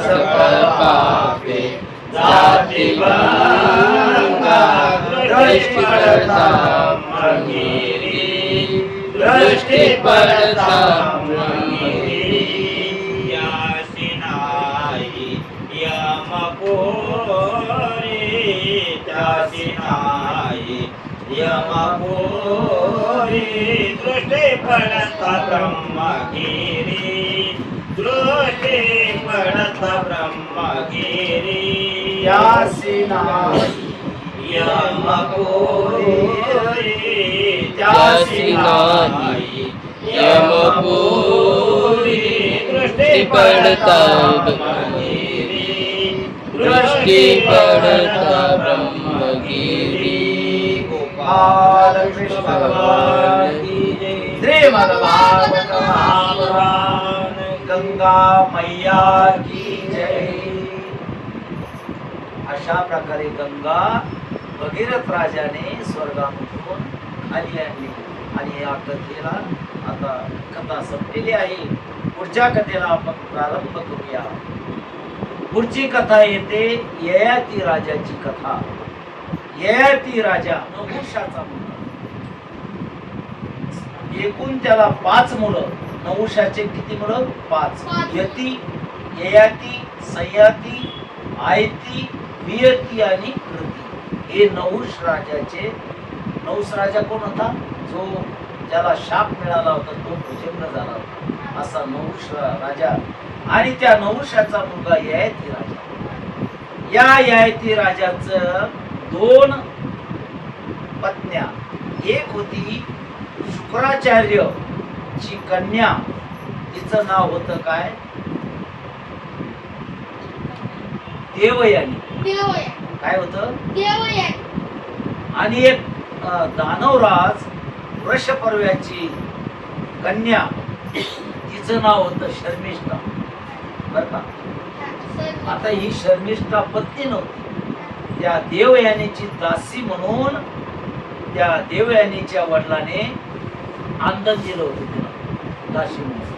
सकळ पापे जाते भंगा, दृष्टी पडता ब्रह्मगिरी, दृष्टी पडता ब्रह्मगिरी. यासी नाही यमपुरी, त्यासी नाही यमपुरी, दृष्टी पडता ब्रह्मगिरी, दृष्टी पडता ब्रह्मगिरी. यासी नाही यमपुरी, त्यासी नाही यमपुरी, दृष्टी पडता ब्रह्मगिरी, दृष्टी पडता ब्रह्मगिरी. गोपाल कृष्ण भगवान की जय. श्रीमद् भागवत महापुराण. गंगा मैया की जय. अशा प्रकारे गंगा भगीरथ राजाने स्वर्गामधून खाली आणली. आणि या कथेला आता कथा संपलेली आहे. पुढच्या कथेला आपण प्रारंभ करूया. पुढची कथा येते ययाती राजाची कथा. ययाती राजा नहुषाचा मुलगा. एकूण त्याला 5 मुलं. नहुषाचे किती मुलं? 5. यती, ययाती, सयाती, आयती, वियती आणि कृती. हे नहुष राजाचे. नहुष राजा कोण होता? जो ज्याला शाप मिळाला होता, तो भुजंग झाला होता, असा नहुष राजा. आणि त्या नहुषाचा मुलगा ययाती राजा. या ययाती राजाचं 2 पत्न्या. एक होती शुक्राचार्य ची कन्या, तिचं नाव होतं काय? देवयानी. काय होतं? आणि एक दानवराज वृषपर्व्याची कन्या, तिचं नाव होतं शर्मिष्ठा. बर का? आता ही शर्मिष्ठा पत्नी नव्हती, त्या देवयानीची दासी म्हणून त्या देवयानीच्या वडिलाने आंदन दिलं होतं तिला दासी म्हणून.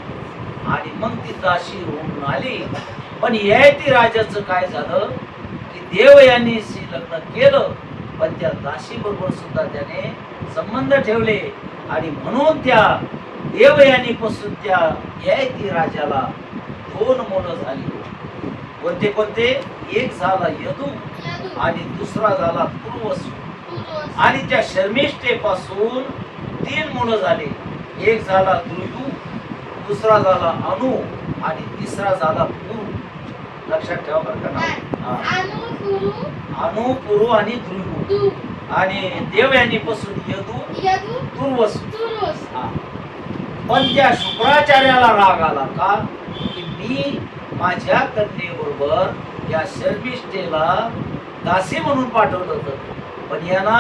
आणि मग ती दासी होऊन आली. पण ययाती राजाचं काय झालं की देवयानीशी लग्न केलं, पण त्या दासी बरोबर सुद्धा त्याने संबंध ठेवले. आणि म्हणून त्या देवयानीपासून त्या ययाती राजाला 2 मुलं झाली. कोणते कोणते? एक झाला यदू आणि दुसरा झाला पूर्वसू. आणि त्या शर्मिष्ठेपासून 3 मुलं झाले. एक झाला दुर्यू, दुसरा झाला अनु आणि तिसरा झाला पुरु. लक्षात ठेवा बरं का नाव. अनु, पुरु आणि दुर्यू. आणि देवयानीपासून यदू तुर्वसू. हा. पण त्या शुक्राचार्याला राग आला का की मी माझ्या कन्येबरोबर या शर्मिष्ठेला दासी म्हणून पाठवलं होतं, पण यांना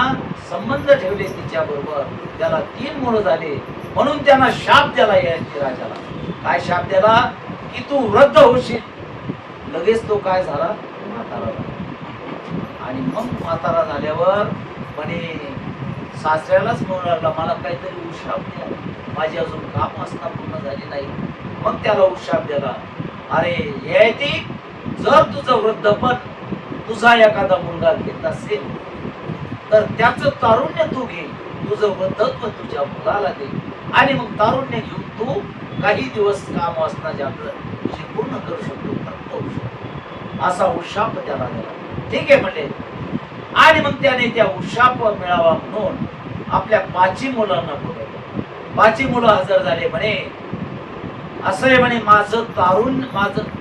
संबंध ठेवले तिच्या बरोबर, त्याला 3 मुलं झाले, म्हणून त्यांना शाप दिला ययाती राजाला. काय शाप दिला की तू वृद्ध होशील. लगेच तो काय झाला, म्हातारा झाला. आणि मग म्हातारा झाल्यावर म्हणे सासऱ्यालाच म्हणू लागला मला काहीतरी उशाप द्या, माझी अजून काम असता पूर्ण झाली नाही. मग त्याला उशाप दिला, अरे ययाती जर तुझं वृद्धपण तुझा एखादा मुलगा घेत असेल तर त्याचं तारुण्य तू घे, तुझं वृद्धत्व तुझ्या मुलाला दे, आणि मग तारुण्य घेऊन तू काही दिवस काम असताना तुझे पूर्ण करू शकतो, फक्त होऊ शकतो. असा उशाप त्याला दिला. ठीक आहे म्हणले. आणि मग त्याने त्या उशाप मिळावा म्हणून आपल्या 5 मुलांना बोलवलं. 5 मुलं हजर झाले. म्हणे असं आहे म्हणे, माझं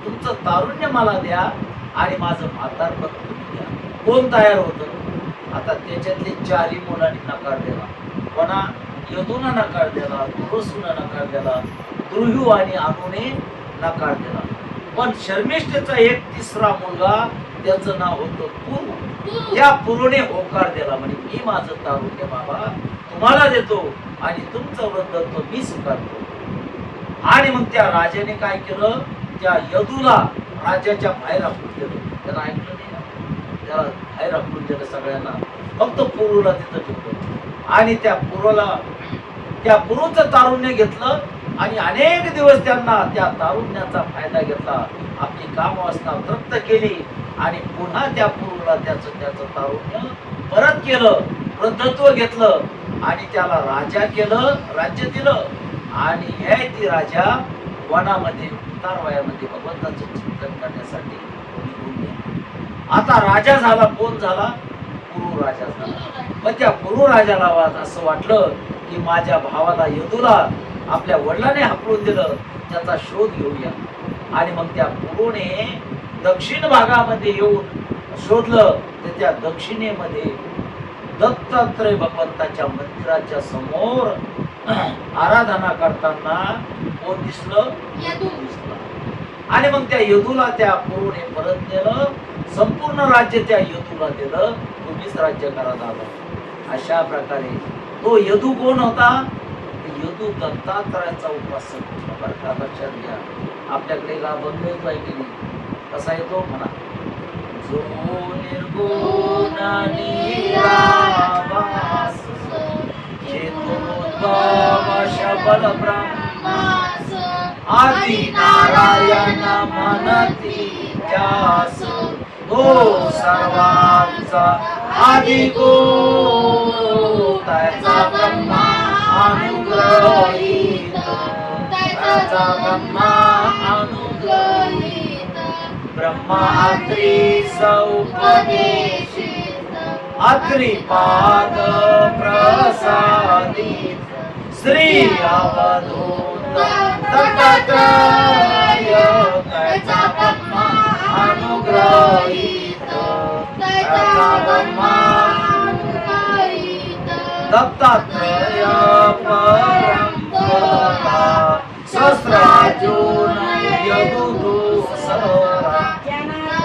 तुमचं तारुण्य मला द्या आणि माझं म्हातारपण तुम्ही द्या. कोण तयार होतं? आता त्याच्यातले 4 मुलांनी नकार दिला. कोणा? यदून नकार दिला, तुर्वसून नकार दिला, दुर्यू आणि अनुने नकार दिला. पण शर्मिष्ठेचा एक 3रा मुलगा, त्याचं नाव होतं पुरु. त्या पुरुने होकार दिला. म्हणे मी माझं तारुण्य बाबा तुम्हाला देतो आणि तुमचं वृद्धत्व मी स्वीकारतो. आणि मग त्या राजाने काय केलं, त्या यदूला राज्याच्या बाहेर हाकलून दिलं. त्याला ऐकलं नाही ना, त्याला बाहेर हाकलून दिलं सगळ्यांना, फक्त पुरुला तिथं ठेवलं. आणि त्या पुरुचं तारुण्य घेतलं आणि अनेक दिवस त्यांना त्या तारुण्याचा फायदा घेतला. आपली कामवासना तृप्त केली आणि पुन्हा त्या पुरुला त्याचं तारुण्य परत केलं, वृद्धत्व घेतलं आणि त्याला राजा केलं, राज्य दिलं. आणि ययाती राजा वनामध्ये उतारवयामध्ये भगवंताचं चिंतन करण्यासाठी निघून गेला. आता राजा झाला. कोण झाला? पुरु राजा झाला. मग त्या पुरु राजाला असं वाटलं की माझ्या भावाला यदूला आपल्या वडिलांनी हाकलून दिलं, त्याचा शोध घेऊया. आणि मग त्या पुरुने दक्षिण भागामध्ये येऊन शोधलं. तर त्या दक्षिणेमध्ये दत्तात्रय भगवंताच्या मंदिराच्या समोर आराधना करताना कोण दिसलं? यदू दिसला. आणि मग त्या यदूला त्या पुरुने परत नेलं. संपूर्ण राज्य त्या यदूला दिलं. तुम्हीच राज्य करा दादा. अशा प्रकारे तो यदू कोण होता? यदू दत्तात्रयाचा उपासक होता. बरं का, लक्षात घ्या. आपल्याकडे अभंग येतोय की नाही? कसा येतो म्हणा, जो निर्गुण निराभास चेतोद्भव शबल ब्रह्मास आदि नारायण म्हणती त्यास तो सर्वांचा आदि गुरु त्याचा ब्रह्मा अनुग्रहित त्याचा ब्रह्मा अनुग्रहित ब्रह्मा अत्रीस उपदेशित अत्रिपाद प्रसादित श्री अवधूत दत्तात्रय त्याचा ब्रह्मा अनुग्रहित त्याचा ब्रह्मा अनुग्रहित दत्तात्रय परंपरा सहस्रार्जुन यदुदूसरा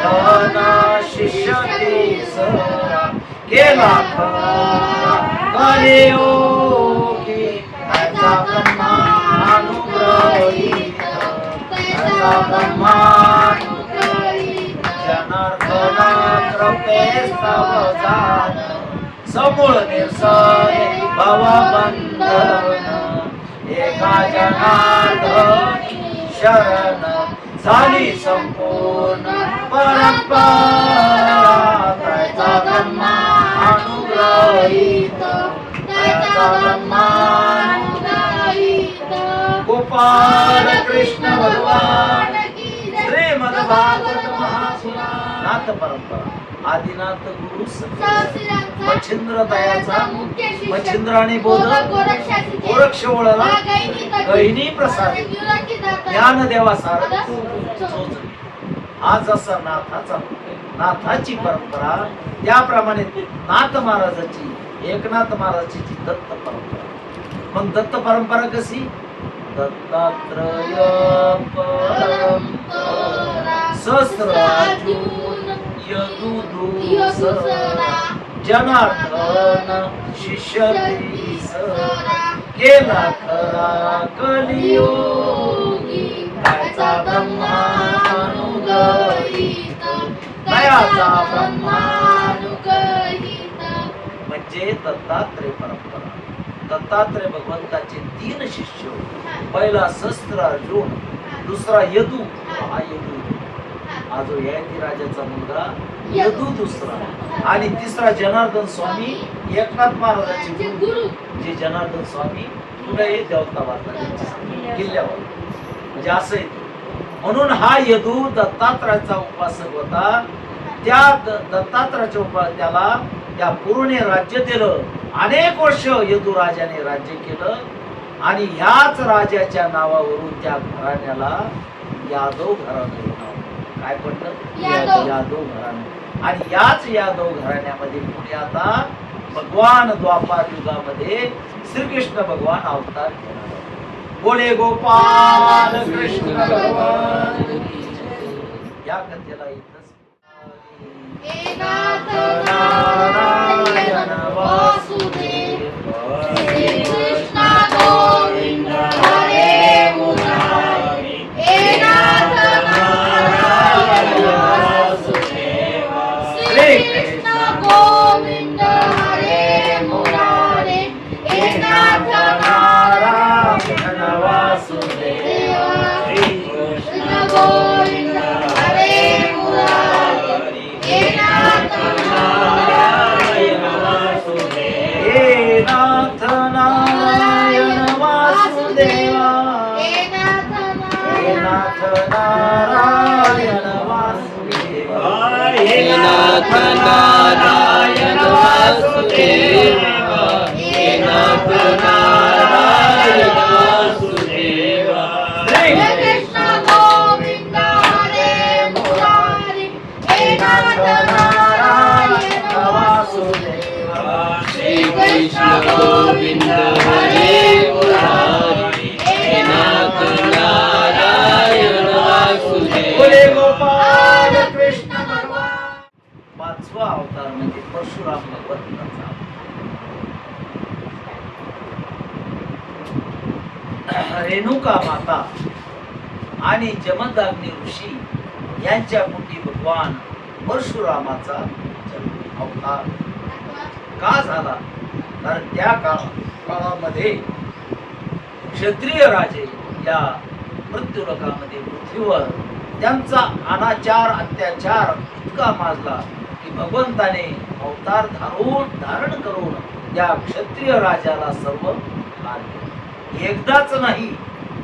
जना शिष्यते सरा केला कलियोगी त्याचा ब्रह्मा अनुग्रहित त्याचा ब्रह्मा अनुग्रहित जनार्दना कृपेस्तव जान समूळ निर्सय भवबंधन एका जनार्दनी शरण झाली संपूर्ण परंपरा त्याचा ब्रह्मा अनुग्रहित त्याचा ब्रह्मा अनुग्रहित गोपाल कृष्ण भगवान श्रीमद भागवत महापुराण नाथ परंपरा आदिनाथ गुरु मच्छिंद्र दयाचा मच्छिंद्राने बोधक गोरक्ष ओळला गहिनी प्रसाद ज्ञान देवा सार आज असा नाथाचा नाथाची परंपरा, त्याप्रमाणे नाथ महाराजाची, एकनाथ महाराजाची जी दत्त परंपरा. मग दत्त परंपरा कशी? दत्तात्रय परंपरा सहस्रार्जुन यदुदूसरा जनार्दन शिष्य तीसरा केला खरा कलियोगी त्याचा ब्रह्मानुगहित दयाचा ब्रह्मानुगहित. म्हणजे दत्तात्रय परंपरा. दत्तात्रय भगवंताचे 3 शिष्य. पहिला सहस्रार्जुन, दुसरा यदू, हा यदू हा जो ययाती राजाचा मुलगा यदू दुसरा, आणि तिसरा जनार्दन स्वामी, एकनाथ महाराजांचे गुरु जे जनार्दन स्वामी पुढे देवतावाद किल्ल्यावर. म्हणजे असं आहे. म्हणून हा यदू दत्तात्रयाचा उपासक होता. त्या दत्तात्रयाच्या त्याला त्या पूर्णे राज्य दिलं. अनेक वर्ष यदू राजाने राज्य केलं आणि ह्याच राजाच्या नावावरून त्या घराण्याला यादव घराणं नाव काय पडलं? यादव घराणं. आणि याच यादव घराण्यामध्ये पुढे आता भगवान द्वापार युगामध्ये श्रीकृष्ण भगवान अवतार घेणार. बोले गोपाल कृष्ण भगवान. या कथेला इथंच नारायण वासुदेव श्री कृष्ण गोविंद हरे मुरारी हे नाथ नारायण वासुदेव श्री कृष्ण गोविंद हरे मुरारी हे नाथ नारायण वासुदेव श्री कृष्ण गोविंद हरे मुरारी हे नाथ नारायण वासुदेव हे नाथ नारायण वासुदेवा हे नाथ नारायण वासुदेवा हे नाथ नारायण वासुदेवा हे नाथ नारायण वासुदेवा श्री कृष्ण गोविंद हरे मुरारी हे नाथ नारायण वासुदेवा श्री कृष्ण गोविंद हरे मुरारी हे नाथ नारायण वासुदेवा. बोले गोपाल कृष्ण भगवान. 5वा अवतार म्हणजे परशुराम भगवंताचा. रेणुका माता आणि जमदग्नी ऋषी यांच्या पोटी भगवान परशुरामाचा जन्म अवतार का झाला? कारण त्या काळामध्ये क्षत्रिय राजे या मृत्यूलोकामध्ये पृथ्वीवर त्यांचा अनाचार अत्याचार इतका माजला की भगवंताने अवतार धारण करून या क्षत्रिय राजाला सर्व मारले. एकदाच नाही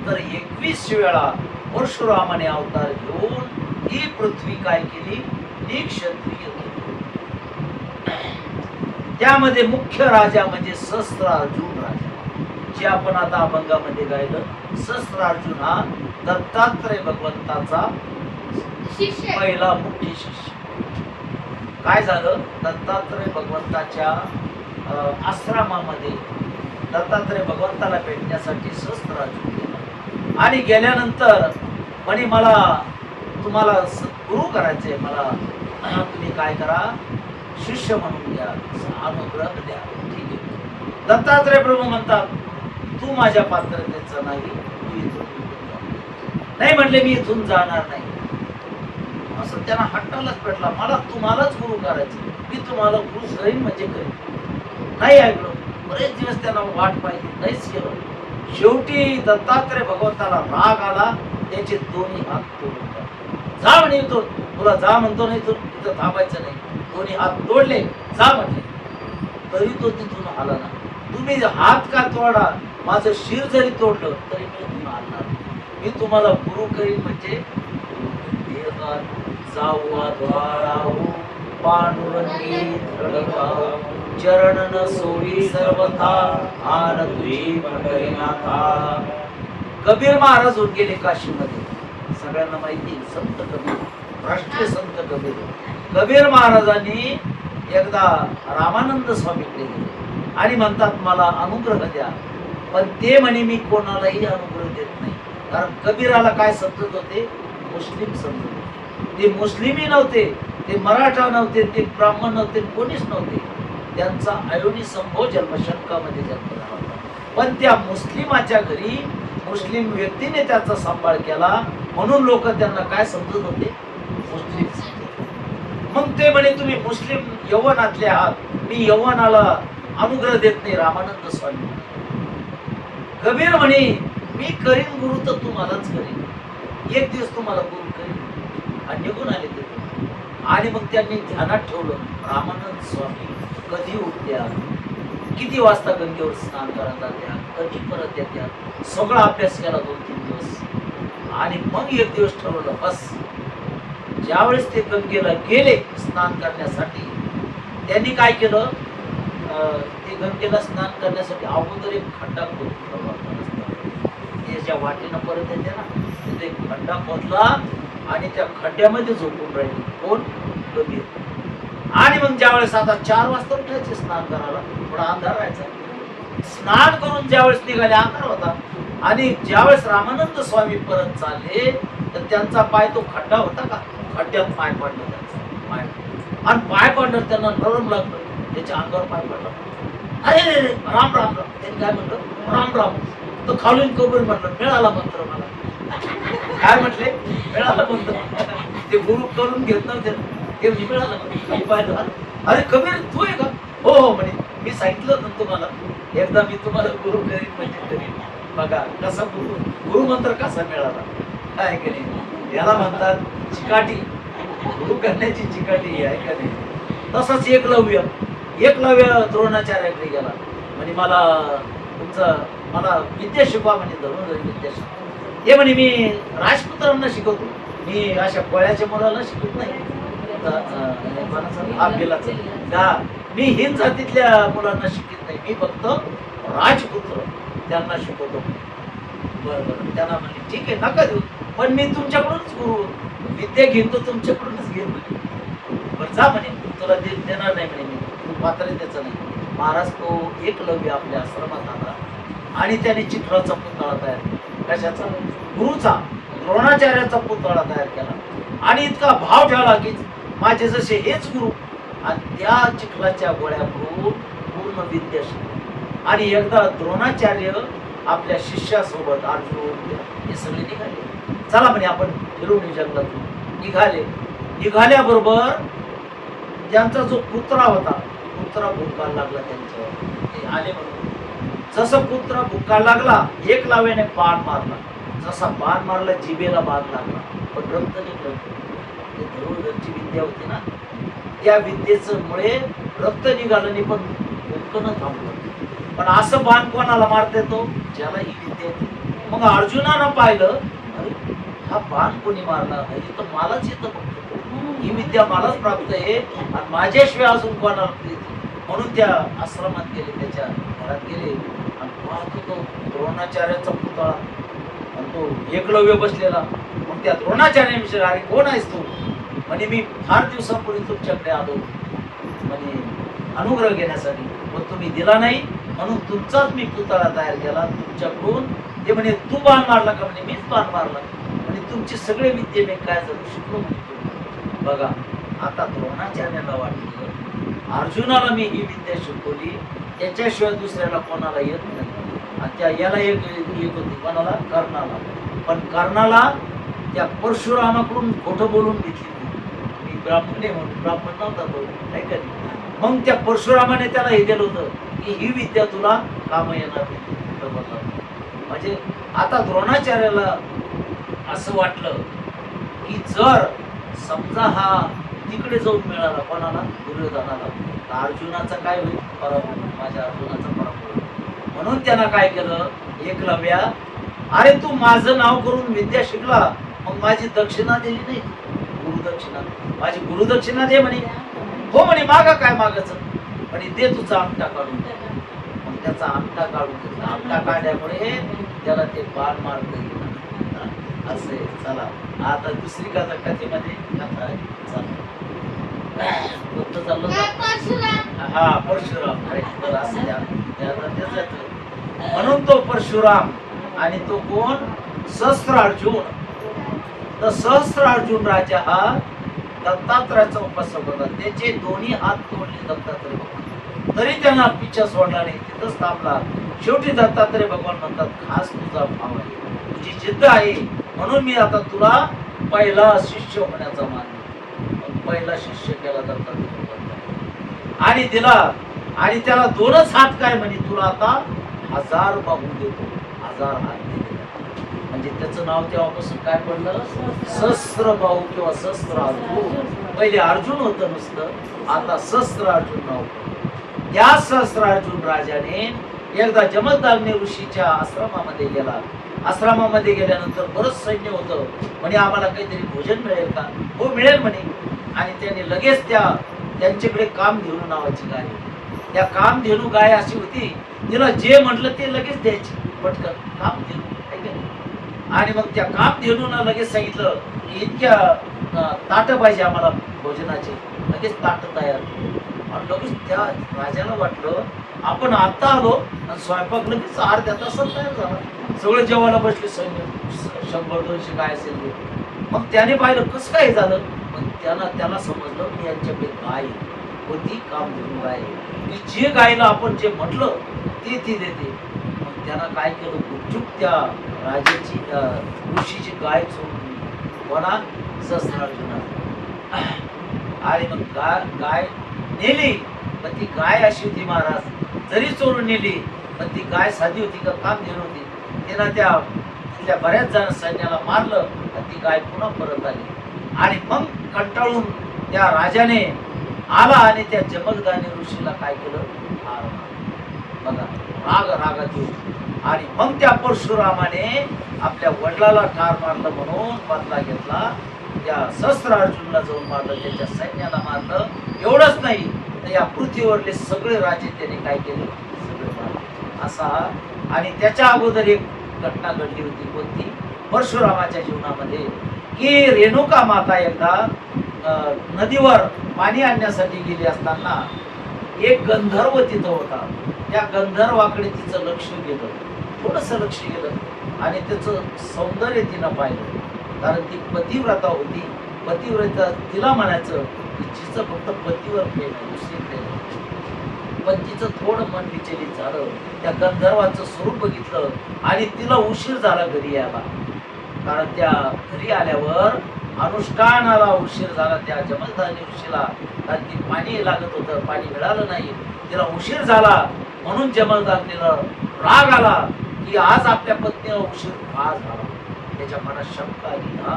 तर 21 वेळा परशुरामाने अवतार घेऊन ही पृथ्वी काय केली? निक्षत्रिय केली. त्यामध्ये मुख्य राजा म्हणजे सहस्रार्जुन राजा, जे आपण आता अभंगामध्ये गायलं. सहस्रार्जुन हा दत्तात्रय भगवंताचा पहिला मुख्य शिष्य. काय झालं? दत्तात्रय भगवंताच्या आश्रमामध्ये दत्तात्रय भगवंताला भेटण्यासाठी सहस्रार्जुन गेला आणि गेल्यानंतर म्हणे मला तुम्हाला गुरु करायचंय, मला तुम्ही काय करा, शिष्य म्हणून द्या, अनुग्रह द्या. ठीक आहे. दत्तात्रय प्रभू म्हणतात तू माझ्या पात्रतेचं नाही, तू इथून नाही. म्हणले मी इथून जाणार नाही. असं त्यांना हट्टालाच पेटला, मला तुम्हालाच गुरु करायचं, मी तुम्हाला गुरु करीन म्हणजे करीन. नाही ऐकलो. बरेच दिवस त्यांना वाट पाहिली, नाहीच केलं. शेवटी दत्तात्रय भगवंताला राग आला, त्याचे दोन्ही हात तोडून टाकले. जा म्हणे इथून, तुला जा म्हणतो नाही, इथं थांबायचं नाही. दोन्ही हात तोडले, जा म्हटले. तरी तो तिथून आला ना. तुम्ही हात का तोडा, माझं शिर जरी तोडलं तरी मी इथून आणणार. मी तुम्हाला गुरु करीन म्हणजे जाऊ द्वाराहू पांडुरंगी धडकाऊ चरण न सोडी सर्वथा आन तुझी पंढरीनाथा. कबीर महाराज होऊन गेले काशीमध्ये. सगळ्यांना माहिती संत कबीर राष्ट्रीय संत कबीर. कबीर महाराजांनी एकदा रामानंद स्वामीकडे गेले आणि म्हणतात मला अनुग्रह द्या, पण ते म्हणे मी कोणालाही अनुग्रह देत नाही. कारण कबीराला काय समजत होते? मुस्लिम समजत होते. ते मुस्लिमही नव्हते, ते मराठा नव्हते, ते ब्राह्मण नव्हते, कोणीच नव्हते. त्यांचा अयोनी संभव जन्मशंकामध्ये जन्म झाला होता. पण त्या मुस्लिमाच्या घरी मुस्लिम व्यक्तीने त्याचा सांभाळ केला म्हणून लोक त्यांना काय समजत होते? मुस्लिम समजत होते. मग ते म्हणे तुम्ही मुस्लिम यवनातले आहात, मी यवनाला अनुग्रह देत नाही. रामानंद स्वामी कबीर म्हणे मी करीन गुरु तर तुम्हालाच करीन, एक दिवस तुम्हाला गुरु करीन. आणि निघून आले ते. आणि मग त्यांनी ध्यानात ठेवलं रामानंद स्वामी कधी उठत्या, किती वाजता गंगेवर स्नान करायला जात्या, कधी परत येत्या, सगळा अभ्यास केला 2-3 दिवस. आणि मग एक दिवस ठरवलं बस. ज्यावेळेस ते गंगेला गेले स्नान करण्यासाठी, त्यांनी काय केलं? ते गंगेला स्नान करण्यासाठी अगोदर एक खड्डा खोदला. ज्या वाटेनं परत येते ना, तिथे एक खड्डा खोदला आणि त्या खड्ड्यामध्ये झोपून राहिले. कोण? कबीर. आणि मग ज्यावेळेस आता 4 वाजता उठायचे स्नान करायला, थोडा अंधार राहायचा. स्नान करून ज्यावेळेस निघाले अंधार होता. आणि ज्यावेळेस रामानंद स्वामी परत चालले तर त्यांचा पाय तो खड्डा होता का, खड्ड्यात पाय पडला त्यांचा पाय. आणि पाय पडलं त्यांना नरम लागलं, त्याच्या अंगावर पाय पडला. अरे राम राम राम. त्यांनी काय म्हटलं? राम राम. तो खालून कबीर म्हटलं मिळाला मंत्र मला. काय म्हटले? मिळाला मंत्र. ते गुरु करून घेत नव्हते, ते मिळालं मंत्र. पाहिलं, अरे कबीर तू आहे का? हो हो म्हणे, मी सांगितलं ना तुम्हाला एकदा मी तुम्हाला गुरु करीन म्हणजे करीन. बघा कसा गुरु मंत्र कसा मिळाला. काय की नाही, याला म्हणतात चिकाटी. गुरु करण्याची चिकाटी आहे का नाही. तसंच एकलव्य द्रोणाचार्याकडे गेला. म्हणजे मला विद्या शिकवा म्हणे, धर्मधरी विद्या शिकवा. ते म्हणे मी राजपुत्रांना शिकवतो, मी अशा कोळ्याच्या मुलाला शिकवत नाही. मी हिंद जातीतल्या मुलांना शिकत नाही, मी फक्त राजपुत्र त्यांना शिकवतो. बरोबर. त्यांना म्हणे ठीक आहे नका देऊ, पण मी तुमच्याकडूनच गुरु विद्या घेईन, तो तुमच्याकडूनच घेईन म्हणे. बरं जा म्हणे, तुला देणार नाही म्हणे मी, तू पात्रतेचं नाही. महाराज तो एकलव्य आपल्या आश्रमात आला आणि त्याने चित्राचा पुतळा तयार केला. कशाचा? गुरुचा, द्रोणाचार्याचा पुतळा तयार केला. आणि इतका भाव ठेवला की माझे जसे हेच गुरु. आणि त्या चिखलाच्या गोळ्याकडून पूर्ण विद्या शिकली. आणि एकदा द्रोणाचार्य आपल्या शिष्यासोबत अर्जुन हे सगळे निघाले. चला म्हणे आपण फिरून जंगलातून निघाल्याबरोबर त्यांचा जो पुत्रा होता, पुत्रा भुकायला लागला त्यांच्यावर. ते आले म्हणून जसं पुत्रा भुकायला लागला, एकलव्याने बाण मारला. जसा बाण मारला जिभेला बाण लागला, पण रक्त निघलं. ते धनुर्धरची विद्या होती ना, त्या विद्येचं मुळे रक्त निघालं नाही, पण भुंकणं थांबलं. पण असं बाण कोणाला मारता येतो? ज्याला ही विद्या येते. मग अर्जुनानं पाहिलं, अरे हा बाण कोणी मारला? हे तर मलाच येतं, ही विद्या मलाच प्राप्त आहे आणि माझ्याशिवाय अजून कोणाला येते. म्हणून त्या आश्रमात गेले, त्याच्या घरात गेले आणि पाहतो तो द्रोणाचार्याचा पुतळा आणि तो एकलव्य बसलेला. मग त्या द्रोणाचार्याने विचारलं, अरे कोण आहेस तू? म्हणे मी फार दिवसापूर्वी तुमच्याकडे आलो म्हणे अनुग्रह घेण्यासाठी, पण तुम्ही दिला नाही म्हणून तुमचाच मी पुतळा तयार केला तुमच्याकडून. ते म्हणे तू बाण मारला का? म्हणे मीच बाण मारला. म्हणजे तुमची सगळे विद्ये मी काय झालं शिकलो. बघा आता द्रोणाचार्याला वाटलं अर्जुनाला मी ही विद्या शिकवली, त्याच्याशिवाय दुसऱ्याला कोणाला येत नाही. आणि त्या याला एक होती कोणाला? कर्णाला. पण कर्णाला त्या परशुरामाकडून खोटं बोलून घेतली. मी ब्राह्मण आहे म्हणून, ब्राह्मण नव्हता तो, नाही का? मग त्या परशुरामाने त्याला हे दिलं होतं की ही विद्या तुला काम येणार नाही. म्हणजे आता द्रोणाचार्याला असं वाटलं की जर समजा हा तिकडे जाऊन मिळाला कोणाला? दुर्योधनाला, तर अर्जुनाचा काय होईल? पराभव. माझ्या अर्जुनाचा पराभव. म्हणून त्यानं काय केलं? एकलव्या, अरे तू माझं नाव करून विद्या शिकला, मग माझी दक्षिणा दिली नाही, गुरुदक्षिणा. माझी गुरुदक्षिणा दे म्हणे. हो म्हणे, मागा काय मागायचं? म्हणे दे तुझा आमटा काढून. मग त्याचा आमटा काढून घेतला. आमटा काढल्यामुळे त्याला ते बाण मारता येईल. असे चला आता दुसरी कथेमध्ये कथा आहे. चला कोणतं चाललं होतं? हा परशुराम right. तर असं त्याचं येतं. म्हणून तो परशुराम आणि तो कोण सहस्त्रार्जुन. तर सहस्त्रार्जुन राजा हा दत्तात्रयाचा उपासक होता. त्याचे दोन्ही हात तोडले दत्तात्रय भगवान, तरी त्यांना पिच्छा सोडला नाही, तिथंच थांबला. शेवटी दत्तात्रय भगवान म्हणतात खास तुझा भाव आहे, तुझी जिद्द आहे, म्हणून मी आता तुला पहिला शिष्य होण्याचा मान देतो. पहिला शिष्य केला दत्तात्रय भगवान आणि दिला. आणि त्याला दोनच हात काय म्हणे, तुला आता 1000 बाहू देतो, 1000 हात दिले. म्हणजे त्याचं नाव तेव्हापासून काय पडलं, सहस्त्रबाहू किंवा सहस्त्र अर्जुन. पहिले अर्जुन होतं नुसतं, आता सहस्त्र अर्जुन नाव. त्या सहस्त्र अर्जुन राजाने एकदा जमदग्नी ऋषीच्या आश्रमामध्ये गेला. आश्रमामध्ये गेल्यानंतर बरंच सैन्य होतं. म्हणे आम्हाला काहीतरी भोजन मिळेल का? हो मिळेल म्हणे. आणि त्याने लगेच त्यांच्याकडे कामधेनू नावाची गाय, त्या कामधेनू गाय अशी होती, तिला जे म्हटलं ते लगेच द्यायची पटकन कामधेनू. आणि मग त्या कामधेनूला लगेच सांगितलं की इतक्या ताट पाहिजे आम्हाला भोजनाचे, लगेच ताट तयार. आणि लगेच त्या राजाला वाटलं आपण आता आलो आणि स्वयंपाक लगेच अर्ध्या तासात तयार झाला. सगळे जेवायला बसले सैन्य, 100-200 काय असेल ते. मग त्याने पाहिलं कसं काय झालं. मग त्याला समजलं की यांच्याकडे गाय होती, कामधेनू गाय, की जे गायला आपण जे म्हटलं ते ती देते. मग त्यानं काय केलं, गुपचूप त्या राजाची ऋषीची गाय चोरून कोणा सहस्त्रार्जुना. आणि मग गाय नेली. पण ती गाय अशी होती महाराज, जरी चोरून नेली पण ती गाय साधी होती का कामधेनू होती. तिनं तिथल्या बऱ्याच जण सैन्याला मारलं आणि ती गाय पुन्हा परत आली. आणि मग कंटाळून त्या राजाने आला आणि त्या जमदग्नी ऋषीला काय केलं, बघा रागात येऊन. आणि मग त्या परशुरामाने आपल्या वडिलाला ठार मारलं म्हणून बदला घेतला. त्या सहस्त्रार्जुनला जाऊन मारलं, त्याच्या सैन्याला मारलं. एवढंच नाही तर या पृथ्वीवरले सगळे राजे त्याने काय केले, सगळे मारले असा. आणि त्याच्या अगोदर एक घटना घडली होती, कोणती, परशुरामाच्या जीवनामध्ये, की रेणुका माता एकदा नदीवर पाणी आणण्यासाठी गेली असताना एक गंधर्व तिथं होता. त्या गंधर्वाकडे तिचं लक्ष गेलं, थोडस लक्ष गेलं आणि त्याचं सौंदर्य तिनं पाहिलं. कारण ती पतिव्रता होती. पतिव्रता तिला म्हणायचं की तिचं फक्त पतीवर प्रेम आहे, दुसरी प्रेम आहे. पण तिचं थोडं मन विचलित झालं. त्या गंधर्वाचं स्वरूप बघितलं आणि तिला उशीर झाला घरी यायला. कारण त्या घरी आल्यावर अनुष्ठानाला उशीर झाला त्या जमदग्नी ऋषीला. कारण ती पाणी लागत होतं, पाणी मिळालं नाही, तिला उशीर झाला. म्हणून जमदग्नीला राग आला की आज आपल्या पत्नीला उशीर का झाला. त्याच्या मनात शंका आली ना,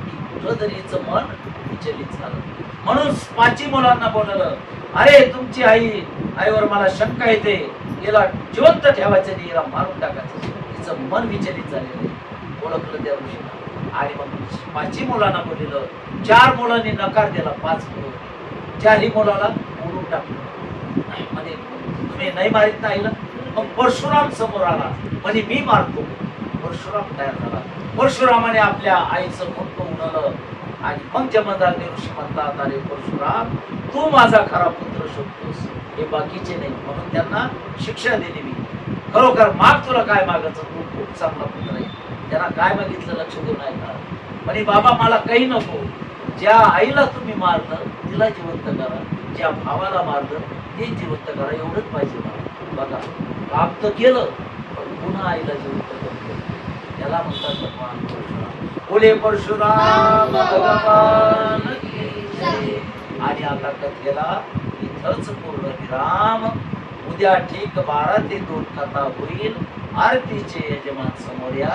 की कुठं तरी हिचं मन विचलित झालं. म्हणून 5 मुलांना बोलवलं, अरे तुमची आईवर मला शंका येते, हिला जिवंत ठेवायचं नाही, हिला मारून टाकायचं, हिचं मन विचलित झालेलं. ओळखलं त्या ऋषीला. आणि मग 5 मुलांना बोललेलं. 4 मुलांनी नकार दिला, 5 मुलं 4ही मुलाला उडून टाकलं. म्हणजे तुम्ही नाही मारित नाही ना. मग परशुराम समोर आला, म्हणजे मी मारतो. परशुराम तयार झाला. परशुरामाने आपल्या आईचं मुंड उडवलं. आणि मग जमदग्नी ऋषी म्हणतात, अरे परशुराम तू माझा खरा पुत्र शोधतोस, हे बाकीचे नाही. म्हणून त्यांना शिक्षा दिली मी. खरोखर माग, तुला काय मागायचं, तू खूप चांगला पुत्र आहे. त्यांना काय मागितलं लक्ष देऊन ऐका. म्हणे बाबा मला काही नको, ज्या आईला तुम्ही मारलं तिला जिवंत करा, ज्या भावाला मारलं ते जिवंत करा, एवढंच पाहिजे मला. बघा काम तर केलं पण पुन्हा आईला जिवंत करतो. त्याला म्हणतात भगवान परशुराम. बोले परशुराम भगवान की जय. आणि आता कथेला इथंच पूर्ण विराम. उद्या ठीक 12 ते 2 कथा होईल. आरतीचे यजमान समोर या.